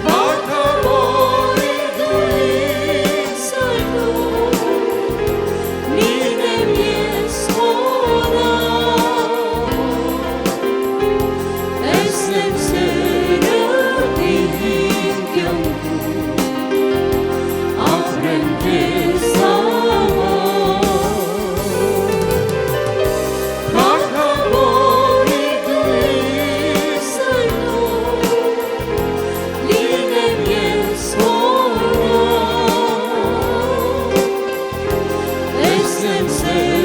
թագավորի դու իմ սրտում, լինեմ ես խոնարհ, տեսնեմ սերդ իմ կյանքում, ապրեմ քեզ համար, թագավորի դու իմ սրտում, լինեմ ես խոնարհ, տեսնեմ սերդ